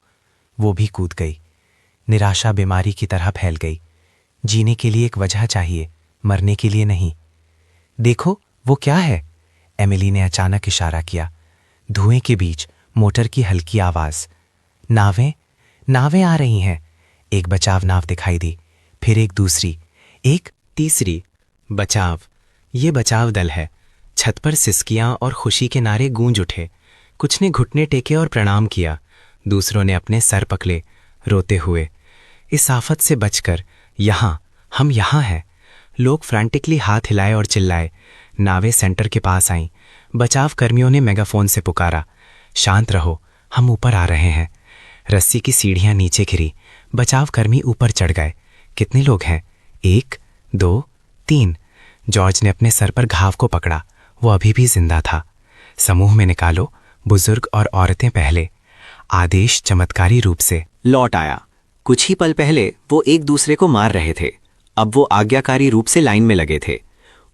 वो भी कूद गई। निराशा बीमारी की तरह फैल गई। जीने के लिए एक वजह चाहिए, मरने के लिए नहीं। देखो वो क्या है? एमिली ने अचानक इशारा किया। धुएं के बीच मोटर की हल्की आवाज। नावें, नावें आ रही हैं। एक बचाव नाव दिखाई दी, फिर एक दूसरी, एक तीसरी। बचाव, ये बचाव दल है। छत पर सिसकियां और खुशी के नारे गूंज उठे। कुछ ने घुटने टेके और प्रणाम किया। दूसरों ने अपने सर पकड़े, रोते हुए। इस आफत से बचकर हम यहां हैं। लोग फ्रैंटिकली हाथ हिलाए और चिल्लाए। नावें सेंटर के पास आईं। बचाव कर्मियों ने मेगाफोन से पुकारा, शांत रहो, हम ऊपर आ रहे हैं। रस्सी की सीढ़ियां नीचे गिरी। बचाव कर्मी ऊपर चढ़ गए। कितने लोग हैं? 1, 2, 3। जॉर्ज ने अपने सर पर घाव को पकड़ा। वो अभी भी जिंदा था। समूह में निकालो, बुजुर्ग और औरतें पहले। आदेश चमत्कारी रूप से लौट आया। कुछ ही पल पहले वो एक दूसरे को मार रहे थे। अब वो आज्ञाकारी रूप से लाइन में लगे थे।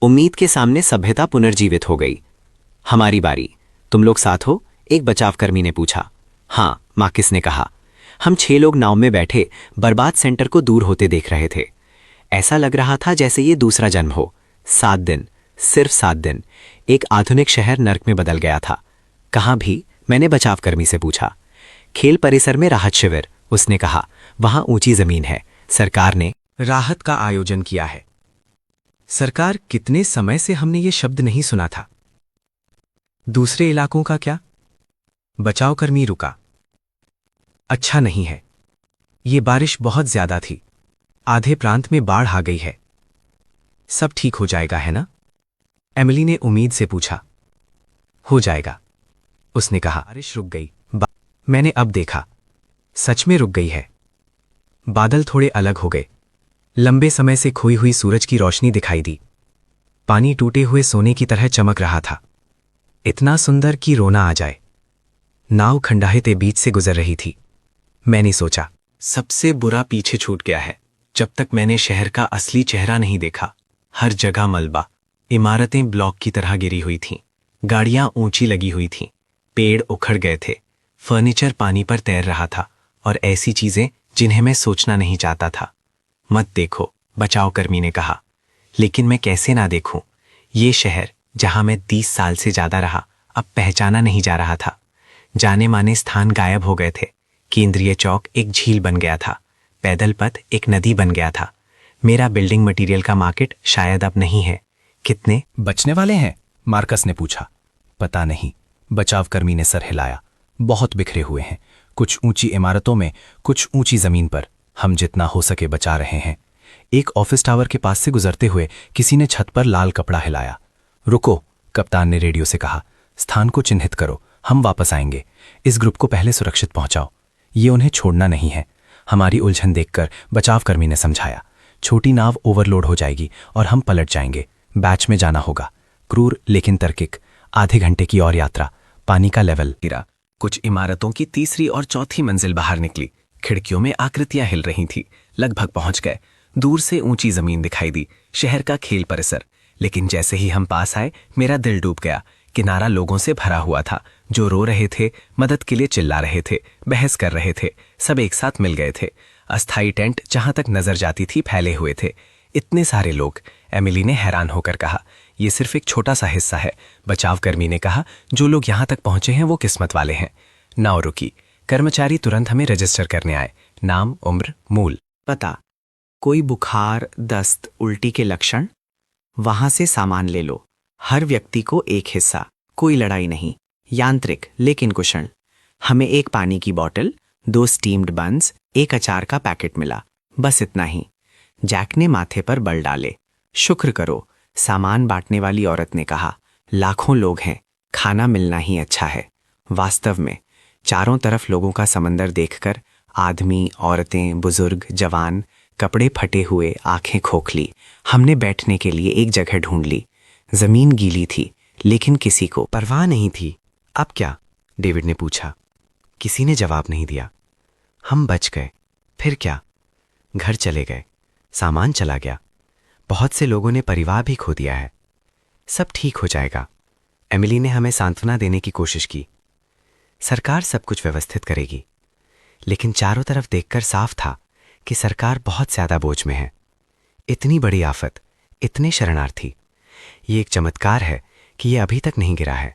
उम्मीद के सामने सभ्यता पुनर्जीवित हो गई। हमारी बारी, तुम लोग साथ हो? एक बचावकर्मी ने पूछा। हाँ, मार्कस ने कहा। हम 6 लोग नाव में बैठे बर्बाद सेंटर को दूर होते देख रहे थे। ऐसा लग रहा था जैसे ये दूसरा जन्म हो। 7 दिन, सिर्फ 7 दिन। एक आधुनिक शहर नर्क में बदल गया था। कहाँ भी? मैंने बचावकर्मी से पूछा। खेल परिसर में राहत शिविर, उसने कहा। वहां ऊंची जमीन है। सरकार ने राहत का आयोजन किया है। सरकार, कितने समय से हमने ये शब्द नहीं सुना था। दूसरे इलाकों का क्या? बचावकर्मी रुका। अच्छा नहीं है। ये बारिश बहुत ज्यादा थी। आधे प्रांत में बाढ़ आ गई है। सब ठीक हो जाएगा, है ना? एमिली ने उम्मीद से पूछा। हो जाएगा, उसने कहा। बारिश रुक गई। मैंने अब देखा, सच में रुक गई है। बादल थोड़े अलग हो गए। लंबे समय से खोई हुई सूरज की रोशनी दिखाई दी। पानी टूटे हुए सोने की तरह चमक रहा था। इतना सुंदर कि रोना आ जाए। नाव खंडाहते बीच से गुजर रही थी। मैंने सोचा, सबसे बुरा पीछे छूट गया है। जब तक मैंने शहर का असली चेहरा नहीं देखा। हर जगह मलबा। इमारतें ब्लॉक की तरह गिरी हुई थीं। गाड़ियां ऊंची लगी हुई थीं। पेड़ उखड़ गए थे। फर्नीचर पानी पर तैर रहा था। और ऐसी चीजें जिन्हें मैं सोचना नहीं चाहता था। मत देखो, बचावकर्मी ने कहा। लेकिन मैं कैसे ना देखूं? ये शहर जहां मैं 30 साल से ज्यादा रहा, अब पहचाना नहीं जा रहा था। जाने माने स्थान गायब हो गए थे। केंद्रीय चौक एक झील बन गया था। पैदल पथ एक नदी बन गया था। मेरा बिल्डिंग मटेरियल का मार्केट शायद अब नहीं है। कितने बचने वाले हैं? मार्कस ने पूछा। पता नहीं, बचावकर्मी ने सर हिलाया। बहुत बिखरे हुए हैं, कुछ ऊंची इमारतों में, कुछ ऊंची जमीन पर। हम जितना हो सके बचा रहे हैं। एक ऑफिस टावर के पास से गुजरते हुए किसी ने छत पर लाल कपड़ा हिलाया। रुको, कप्तान ने रेडियो से कहा। स्थान को चिन्हित करो, हम वापस आएंगे। इस ग्रुप को पहले सुरक्षित पहुंचाओ। ये उन्हें छोड़ना नहीं है। हमारी उलझन देखकर बचावकर्मी ने समझाया। छोटी नाव ओवरलोड हो जाएगी और हम पलट जाएंगे। बैच में जाना होगा। क्रूर लेकिन तार्किक। आधे घंटे की और यात्रा। पानी का लेवल गिरा। कुछ इमारतों की तीसरी और चौथी मंजिल बाहर निकली। खिड़कियों में आकृतियां हिल रही थीं। लगभग पहुंच गए। दूर से ऊंची जमीन दिखाई दी। शहर का खेल परिसर। लेकिन जैसे ही हम पास आए, मेरा दिल डूब गया। किनारा लोगों से भरा हुआ था, जो रो रहे थे, मदद के लिए चिल्ला रहे थे, बहस कर रहे थे। सब एक साथ मिल गए थे। अस्थायी टेंट जहां तक नजर जाती थी फैले हुए थे। इतने सारे लोग। एमिली ने हैरान होकर कहा, यह सिर्फ एक छोटा सा हिस्सा है। बचाव कर्मी ने कहा, जो लोग यहां तक पहुंचे हैं वो किस्मत वाले हैं। नाव रुकी। कर्मचारी तुरंत हमें रजिस्टर करने आए। नाम, उम्र, मूल। पता, कोई बुखार, दस्त, उल्टी के लक्षण, वहां से सामान ले लो। हर व्यक्ति को एक हिस्सा, कोई लड़ाई नहीं, यांत्रिक लेकिन कुशल। हमें एक पानी की बोतल, 2 स्टीम्ड बंस, एक अचार का पैकेट मिला, बस इतना ही। जैक ने माथे पर बल डाले। शुक्र करो, सामान बांटने वाली औरत ने कहा। लाखों लोग हैं, खाना मिलना ही अच्छा है। वास्तव में चारों तरफ लोगों का समंदर देखकर आदमी, औरतें, बुजुर्ग, जवान, कपड़े फटे हुए, आंखें खोखली, हमने बैठने के लिए एक जगह ढूंढ ली। जमीन गीली थी, लेकिन किसी को परवाह नहीं थी। अब क्या? डेविड ने पूछा। किसी ने जवाब नहीं दिया। हम बच गए। फिर क्या? घर चले गए, सामान चला गया। बहुत से लोगों ने परिवार भी खो दिया है। सब ठीक हो जाएगा। एमिली ने हमें सांत्वना देने की कोशिश की। सरकार सब कुछ व्यवस्थित करेगी। लेकिन चारों तरफ देखकर साफ था कि सरकार बहुत ज्यादा बोझ में है। इतनी बड़ी आफत, इतने शरणार्थी। ये एक चमत्कार है कि ये अभी तक नहीं गिरा है।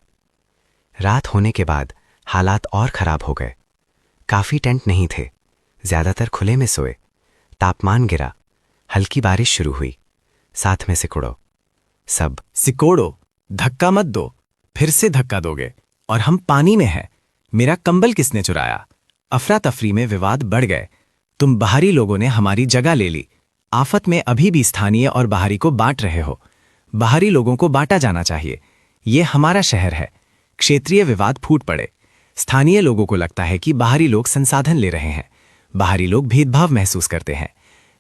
रात होने के बाद हालात और खराब हो गए। काफी टेंट नहीं थे, ज्यादातर खुले में सोए। तापमान गिरा, हल्की बारिश शुरू हुई, साथ में सिकुड़ो। सब सिकोड़ो, धक्का मत दो, फिर से धक्का दोगे और हम पानी में हैं। मेरा कंबल किसने चुराया? अफरा तफरी में विवाद बढ़ गए। तुम बाहरी लोगों ने हमारी जगह ले ली। आफत में अभी भी स्थानीय और बाहरी को बांट रहे हो। बाहरी लोगों को बांटा जाना चाहिए। ये हमारा शहर है। क्षेत्रीय विवाद फूट पड़े। स्थानीय लोगों को लगता है कि बाहरी लोग संसाधन ले रहे हैं। बाहरी लोग भेदभाव महसूस करते हैं।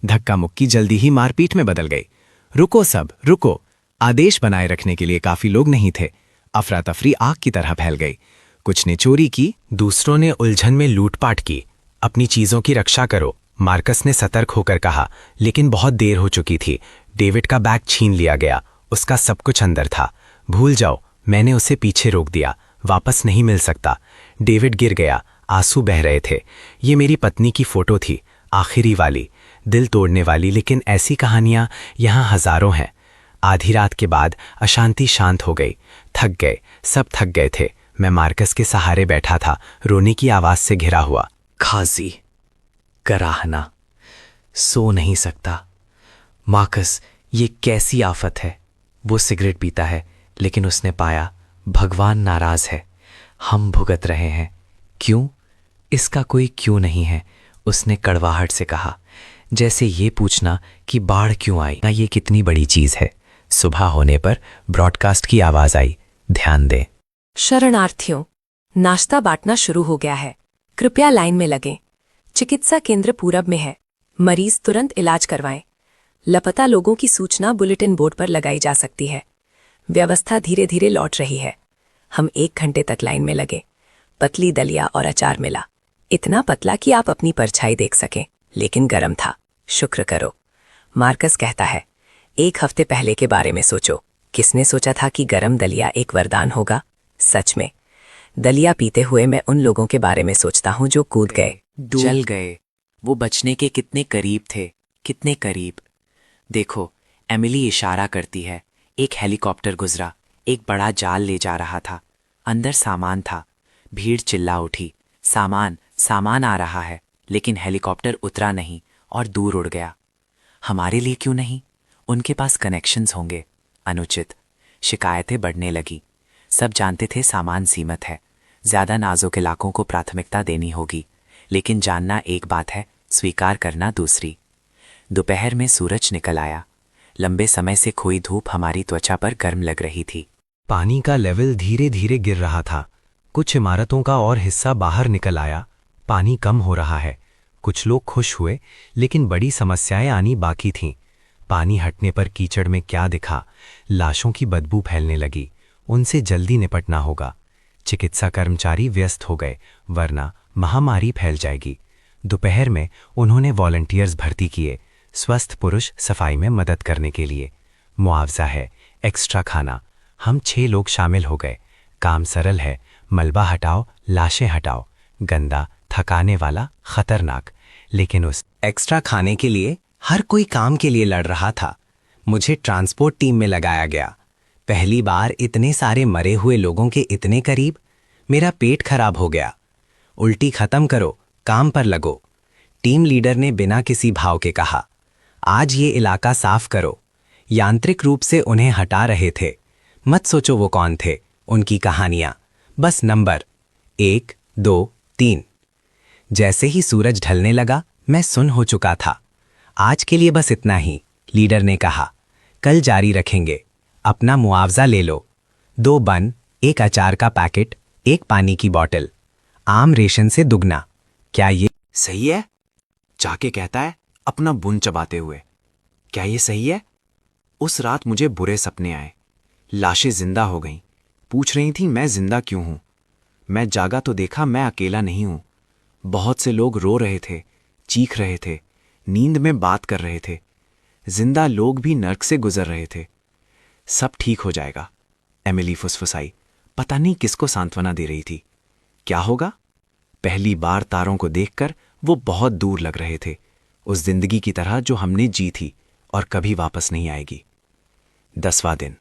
धक्का मुक्की जल्दी ही मारपीट में बदल गई। रुको सब, रुको। आदेश बनाए रखने के लिए काफी लोग नहीं थे। अफरा तफरी आग की तरह फैल गई। कुछ ने चोरी की, दूसरों ने उलझन में लूटपाट की। अपनी चीजों की रक्षा करो, मार्कस ने सतर्क होकर कहा। लेकिन बहुत देर हो चुकी थी। डेविड का बैग छीन लिया गया। उसका सब कुछ अंदर था। भूल जाओ, मैंने उसे पीछे रोक दिया। वापस नहीं मिल सकता। डेविड गिर गया, आंसू बह रहे थे। ये मेरी पत्नी की फोटो थी, आखिरी वाली, दिल तोड़ने वाली। लेकिन ऐसी कहानियां यहां हजारों हैं। आधी रात के बाद अशांति शांत हो गई। थक गए, सब थक गए थे। मैं मार्कस के सहारे बैठा था, रोने की आवाज से घिरा हुआ। खांसी, कराहना, सो नहीं सकता। मार्कस, ये कैसी आफत है। वो सिगरेट पीता है, लेकिन उसने पाया भगवान नाराज है। हम भुगत रहे हैं। क्यों? इसका कोई क्यों नहीं है, उसने कड़वाहट से कहा। जैसे ये पूछना कि बाढ़ क्यों आई ना, ये कितनी बड़ी चीज है। सुबह होने पर ब्रॉडकास्ट की आवाज आई, ध्यान दें। शरणार्थियों, नाश्ता बांटना शुरू हो गया है। कृपया लाइन में लगें। चिकित्सा केंद्र पूरब में है। मरीज तुरंत इलाज करवाएं। लापता लोगों की सूचना बुलेटिन बोर्ड पर लगाई जा सकती है। व्यवस्था धीरे धीरे लौट रही है। हम 1 घंटे तक लाइन में लगे। पतली दलिया और अचार मिला, इतना पतला कि आप अपनी परछाई देख सकें, लेकिन गर्म था। शुक्र करो। मार्कस कहता है, 1 हफ्ते पहले के बारे में सोचो। किसने सोचा था कि गरम दलिया एक वरदान होगा? सच में। दलिया पीते हुए मैं उन लोगों के बारे में सोचता हूं जो कूद गए, जल गए। वो बचने के कितने करीब थे, कितने करीब। देखो, एमिली इशारा करती है। एक हेलीकॉप्टर गुजरा, एक बड़ा जाल ले जा रहा था। अंदर सामान था। भीड़ चिल्ला उठी, सामान, सामान आ रहा है। लेकिन हेलीकॉप्टर उतरा नहीं और दूर उड़ गया। हमारे लिए क्यों नहीं? उनके पास कनेक्शंस होंगे। अनुचित। शिकायतें बढ़ने लगी। सब जानते थे सामान सीमित है, ज्यादा नाजुक इलाकों को प्राथमिकता देनी होगी। लेकिन जानना एक बात है, स्वीकार करना दूसरी। दोपहर में सूरज निकल आया। लंबे समय से खोई धूप हमारी त्वचा पर गर्म लग रही थी। पानी का लेवल धीरे धीरे गिर रहा था। कुछ इमारतों का और हिस्सा बाहर निकल आया। पानी कम हो रहा है। कुछ लोग खुश हुए, लेकिन बड़ी समस्याएं आनी बाकी थीं। पानी हटने पर कीचड़ में क्या दिखा? लाशों की बदबू फैलने लगी। उनसे जल्दी निपटना होगा। चिकित्सा कर्मचारी व्यस्त हो गए, वरना महामारी फैल जाएगी। दोपहर में उन्होंने वॉलंटियर्स भर्ती किए, स्वस्थ पुरुष सफाई में मदद करने के लिए। मुआवजा है, एक्स्ट्रा खाना। हम 6 लोग शामिल हो गए। काम सरल है, मलबा हटाओ, लाशें हटाओ, गंदा, थकाने वाला, खतरनाक। लेकिन उस एक्स्ट्रा खाने के लिए हर कोई काम के लिए लड़ रहा था। मुझे ट्रांसपोर्ट टीम में लगाया गया। पहली बार इतने सारे मरे हुए लोगों के इतने करीब। मेरा पेट खराब हो गया। उल्टी खत्म करो, काम पर लगो। टीम लीडर ने बिना किसी भाव के कहा, आज ये इलाका साफ करो। यांत्रिक रूप से उन्हें हटा रहे थे। मत सोचो वो कौन थे, उनकी कहानियां, बस नंबर 1, 2, 3। जैसे ही सूरज ढलने लगा मैं सुन हो चुका था। आज के लिए बस इतना ही, लीडर ने कहा। कल जारी रखेंगे। अपना मुआवजा ले लो। 2 बन, 1 अचार का पैकेट, 1 पानी की बोतल। आम रेशन से दुगना। क्या ये सही है? जाके कहता है अपना बुन चबाते हुए। क्या ये सही है? उस रात मुझे बुरे सपने आए। लाशें जिंदा हो गईं। पूछ रही थी मैं जिंदा क्यों हूं। मैं जागा तो देखा मैं अकेला नहीं हूं। बहुत से लोग रो रहे थे, चीख रहे थे, नींद में बात कर रहे थे। जिंदा लोग भी नर्क से गुजर रहे थे। सब ठीक हो जाएगा, एमिली फुसफुसाई। पता नहीं किसको सांत्वना दे रही थी। क्या होगा? पहली बार तारों को देखकर वो बहुत दूर लग रहे थे, उस जिंदगी की तरह जो हमने जी थी और कभी वापस नहीं आएगी। 10वां दिन।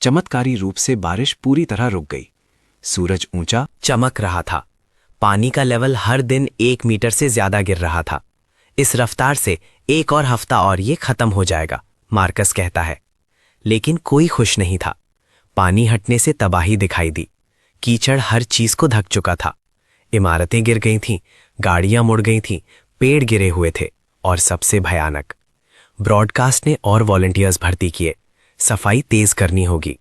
चमत्कारी रूप से बारिश पूरी तरह रुक गई। सूरज ऊंचा चमक रहा था। पानी का लेवल हर दिन 1 मीटर से ज्यादा गिर रहा था। इस रफ्तार से 1 और हफ्ता और ये खत्म हो जाएगा, मार्कस कहता है। लेकिन कोई खुश नहीं था। पानी हटने से तबाही दिखाई दी। कीचड़ हर चीज को ढक चुका था। इमारतें गिर गई थीं, गाड़ियां मुड़ गई थीं, पेड़ गिरे हुए थे और सबसे भयानक, ब्रॉडकास्ट ने और वॉलंटियर्स भर्ती किए। सफाई तेज करनी होगी।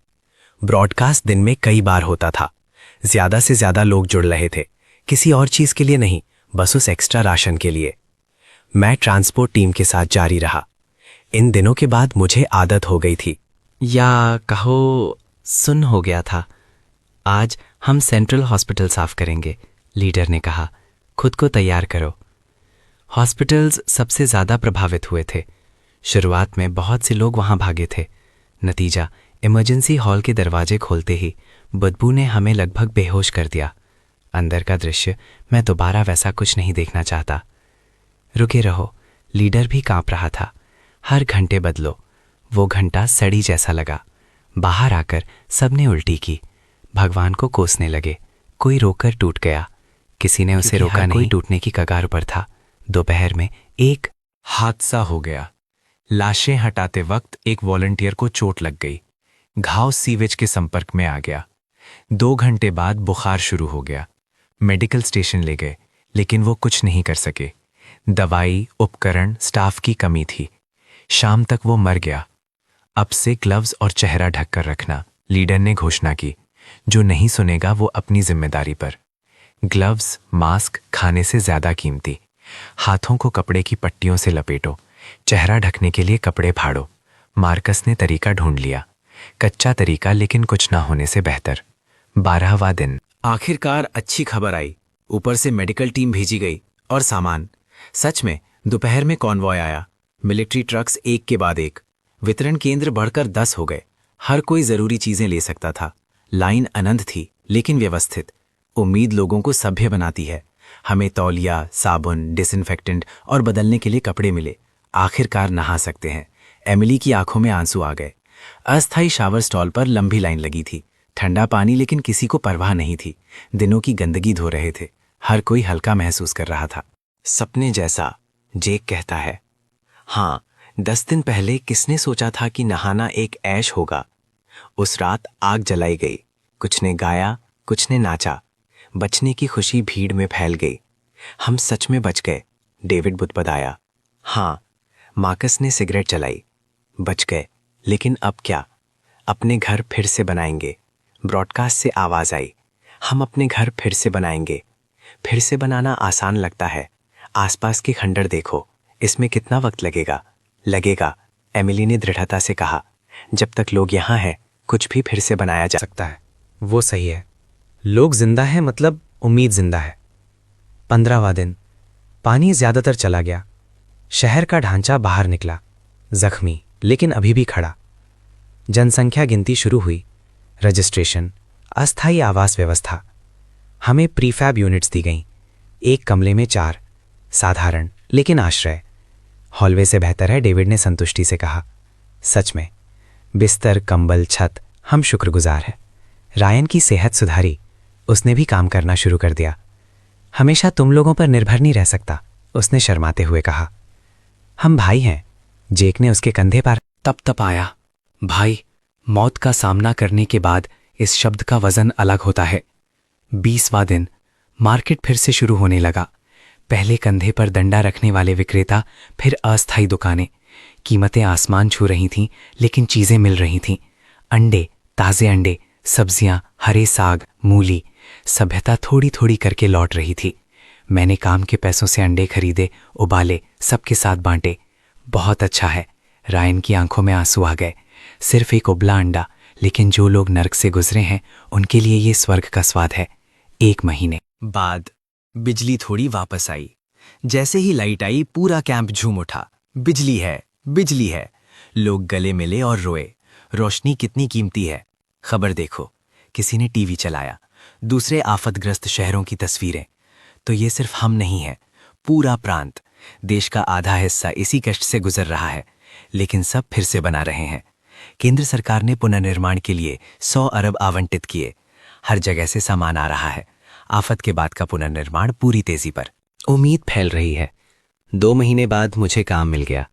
ब्रॉडकास्ट दिन में कई बार होता था। ज्यादा से ज्यादा लोग जुड़ रहे थे, किसी और चीज के लिए नहीं, बस उस एक्स्ट्रा राशन के लिए। मैं ट्रांसपोर्ट टीम के साथ जारी रहा। इन दिनों के बाद मुझे आदत हो गई थी, या कहो सुन हो गया था। आज हम सेंट्रल हॉस्पिटल साफ करेंगे, लीडर ने कहा। खुद को तैयार करो। हॉस्पिटल्स सबसे ज्यादा प्रभावित हुए थे। शुरुआत में बहुत से लोग वहां भागे थे। नतीजा, इमरजेंसी हॉल के दरवाजे खोलते ही बदबू ने हमें लगभग बेहोश कर दिया। अंदर का दृश्य मैं दोबारा वैसा कुछ नहीं देखना चाहता। रुके रहो, लीडर भी कांप रहा था। हर घंटे बदलो। वो घंटा सड़ी जैसा लगा। बाहर आकर सबने उल्टी की। भगवान को कोसने लगे। कोई रोकर टूट गया। किसी ने उसे रोका नहीं। कोई टूटने की कगार पर था। दोपहर में एक हादसा हो गया। लाशें हटाते वक्त एक वॉलंटियर को चोट लग गई। घाव सीवेज के संपर्क में आ गया। 2 घंटे बाद बुखार शुरू हो गया। मेडिकल स्टेशन ले गए, लेकिन वो कुछ नहीं कर सके। दवाई, उपकरण, स्टाफ की कमी थी। शाम तक वो मर गया। अब से ग्लव्स और चेहरा ढककर रखना, लीडर ने घोषणा की। जो नहीं सुनेगा वो अपनी जिम्मेदारी पर। ग्लव्स, मास्क खाने से ज्यादा कीमती। हाथों को कपड़े की पट्टियों से लपेटो। चेहरा ढकने के लिए कपड़े फाड़ो। मार्कस ने तरीका ढूंढ लिया। कच्चा तरीका, लेकिन कुछ ना होने से बेहतर। 12वां दिन। आखिरकार अच्छी खबर आई। ऊपर से मेडिकल टीम भेजी गई और सामान। सच में दोपहर में कॉन्वॉय आया। मिलिट्री ट्रक्स एक के बाद एक। वितरण केंद्र बढ़कर 10 हो गए। हर कोई जरूरी चीजें ले सकता था। लाइन अनंत थी, लेकिन व्यवस्थित। उम्मीद लोगों को सभ्य बनाती है। हमें तौलिया, साबुन, डिसइंफेक्टेंट और बदलने के लिए कपड़े मिले। आखिरकार नहा सकते हैं। एमिली की आंखों में आंसू आ गए। अस्थायी शावर स्टॉल पर लंबी लाइन लगी थी। ठंडा पानी, लेकिन किसी को परवाह नहीं थी। दिनों की गंदगी धो रहे थे। हर कोई हल्का महसूस कर रहा था। सपने जैसा, जेक कहता है। हाँ, 10 दिन पहले किसने सोचा था कि नहाना एक ऐश होगा। उस रात आग जलाई गई। कुछ ने गाया, कुछ ने नाचा। बचने की खुशी भीड़ में फैल गई। हम सच में बच गए, डेविड बुदबुदाया। हाँ, मार्कस ने सिगरेट जलाई। बच गए, लेकिन अब क्या? अपने घर फिर से बनाएंगे। ब्रॉडकास्ट से आवाज आई। हम अपने घर फिर से बनाएंगे। फिर से बनाना आसान लगता है। आसपास के खंडर देखो, इसमें कितना वक्त लगेगा, एमिली ने दृढ़ता से कहा। जब तक लोग यहाँ हैं, कुछ भी फिर से बनाया जा सकता है। वो सही है। लोग जिंदा है, मतलब उम्मीद जिंदा है। 15वां दिन। पानी ज्यादातर चला गया। शहर का ढांचा बाहर निकला, जख्मी लेकिन अभी भी खड़ा। जनसंख्या गिनती शुरू हुई। रजिस्ट्रेशन, अस्थायी आवास व्यवस्था। हमें प्रीफैब यूनिट्स दी गईं, एक कमरे में 4, साधारण लेकिन आश्रय। हॉलवे से बेहतर है, डेविड ने संतुष्टि से कहा। सच में, बिस्तर, कंबल, छत, हम शुक्रगुजार हैं। रायन की सेहत सुधारी, उसने भी काम करना शुरू कर दिया। हमेशा तुम लोगों पर निर्भर नहीं रह सकता, उसने शर्माते हुए कहा। हम भाई हैं, जेक ने उसके कंधे पर तप आया। भाई, मौत का सामना करने के बाद इस शब्द का वजन अलग होता है। 20वां दिन, मार्केट फिर से शुरू होने लगा। पहले कंधे पर डंडा रखने वाले विक्रेता, फिर अस्थायी दुकानें। कीमतें आसमान छू रही थीं, लेकिन चीजें मिल रही थीं। अंडे, ताजे अंडे, सब्जियां, हरे साग, मूली। सभ्यता थोड़ी थोड़ी करके लौट रही थी। मैंने काम के पैसों से अंडे खरीदे, उबाले, सबके साथ बांटे। बहुत अच्छा है। रायन की आंखों में आंसू आ गए। सिर्फ एक उबला अंडा, लेकिन जो लोग नर्क से गुजरे हैं उनके लिए ये स्वर्ग का स्वाद है। 1 महीने बाद बिजली थोड़ी वापस आई। जैसे ही लाइट आई, पूरा कैंप झूम उठा। बिजली है, बिजली है। लोग गले मिले और रोए। रोशनी कितनी कीमती है। खबर देखो, किसी ने टीवी चलाया। दूसरे आफतग्रस्त शहरों की तस्वीरें। तो ये सिर्फ हम नहीं हैं, पूरा प्रांत, देश का आधा हिस्सा इसी कष्ट से गुजर रहा है। लेकिन सब फिर से बना रहे हैं। केंद्र सरकार ने पुनर्निर्माण के लिए 100 अरब आवंटित किए। हर जगह से सामान आ रहा है। आफत के बाद का पुनर्निर्माण पूरी तेजी पर। उम्मीद फैल रही है। 2 महीने बाद मुझे काम मिल गया।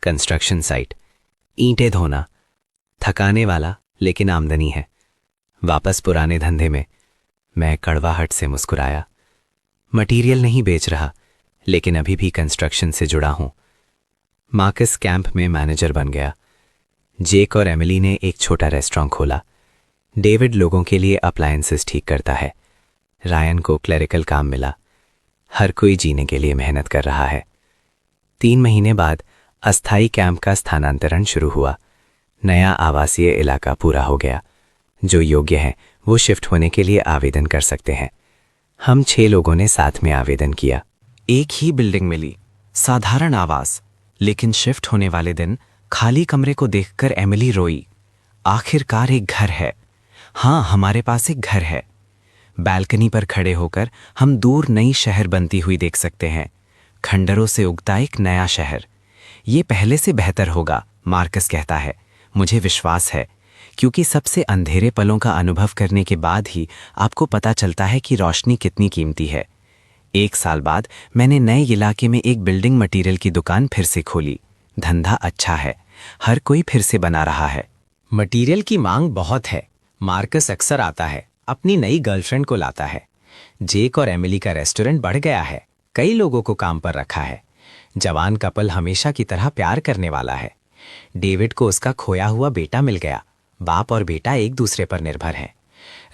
कंस्ट्रक्शन साइट, ईंटें धोना। थकाने वाला, लेकिन आमदनी है। वापस पुराने धंधे में। मैं कड़वाहट से मुस्कुराया। मटीरियल नहीं बेच रहा, लेकिन अभी भी कंस्ट्रक्शन से जुड़ा हूं। मार्कस कैंप में मैनेजर बन गया। जेक और एमिली ने एक छोटा रेस्टोरेंट खोला। डेविड लोगों के लिए अप्लायंसेस ठीक करता है। रायन को क्लरिकल काम मिला। हर कोई जीने के लिए मेहनत कर रहा है। 3 महीने बाद अस्थायी कैंप का स्थानांतरण शुरू हुआ। नया आवासीय इलाका पूरा हो गया। जो योग्य हैं वो शिफ्ट होने के लिए आवेदन कर सकते हैं। हम 6 लोगों ने साथ में आवेदन किया। एक ही बिल्डिंग मिली, साधारण आवास। लेकिन शिफ्ट होने वाले दिन खाली कमरे को देखकर एमिली रोई। आखिरकार एक घर है। हाँ, हमारे पास एक घर है। बालकनी पर खड़े होकर हम दूर नई शहर बनती हुई देख सकते हैं। खंडरों से उगता एक नया शहर। ये पहले से बेहतर होगा, मार्कस कहता है। मुझे विश्वास है, क्योंकि सबसे अंधेरे पलों का अनुभव करने के बाद ही आपको पता चलता है कि रोशनी कितनी कीमती है। 1 साल बाद मैंने नए इलाके में एक बिल्डिंग मटीरियल की दुकान फिर से खोली। धंधा अच्छा है, हर कोई फिर से बना रहा है। मटीरियल की मांग बहुत है। मार्कस अक्सर आता है, अपनी नई गर्लफ्रेंड को लाता है। जेक और एमिली का रेस्टोरेंट बढ़ गया है। कई लोगों को काम पर रखा है। जवान कपल हमेशा की तरह प्यार करने वाला है। डेविड को उसका खोया हुआ बेटा मिल गया। बाप और बेटा एक दूसरे पर निर्भर हैं।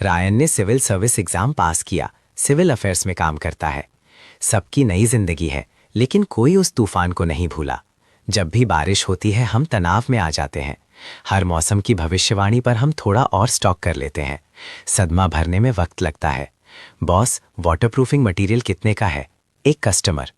रायन ने सिविल सर्विस एग्जाम पास किया, सिविल अफेयर्स में काम करता है। सबकी नई जिंदगी है, लेकिन कोई उस तूफान को नहीं भूला। जब भी बारिश होती है हम तनाव में आ जाते हैं। हर मौसम की भविष्यवाणी पर हम थोड़ा और स्टॉक कर लेते हैं। सदमा भरने में वक्त लगता है। बॉस, वाटरप्रूफिंग मटेरियल कितने का है? एक कस्टमर।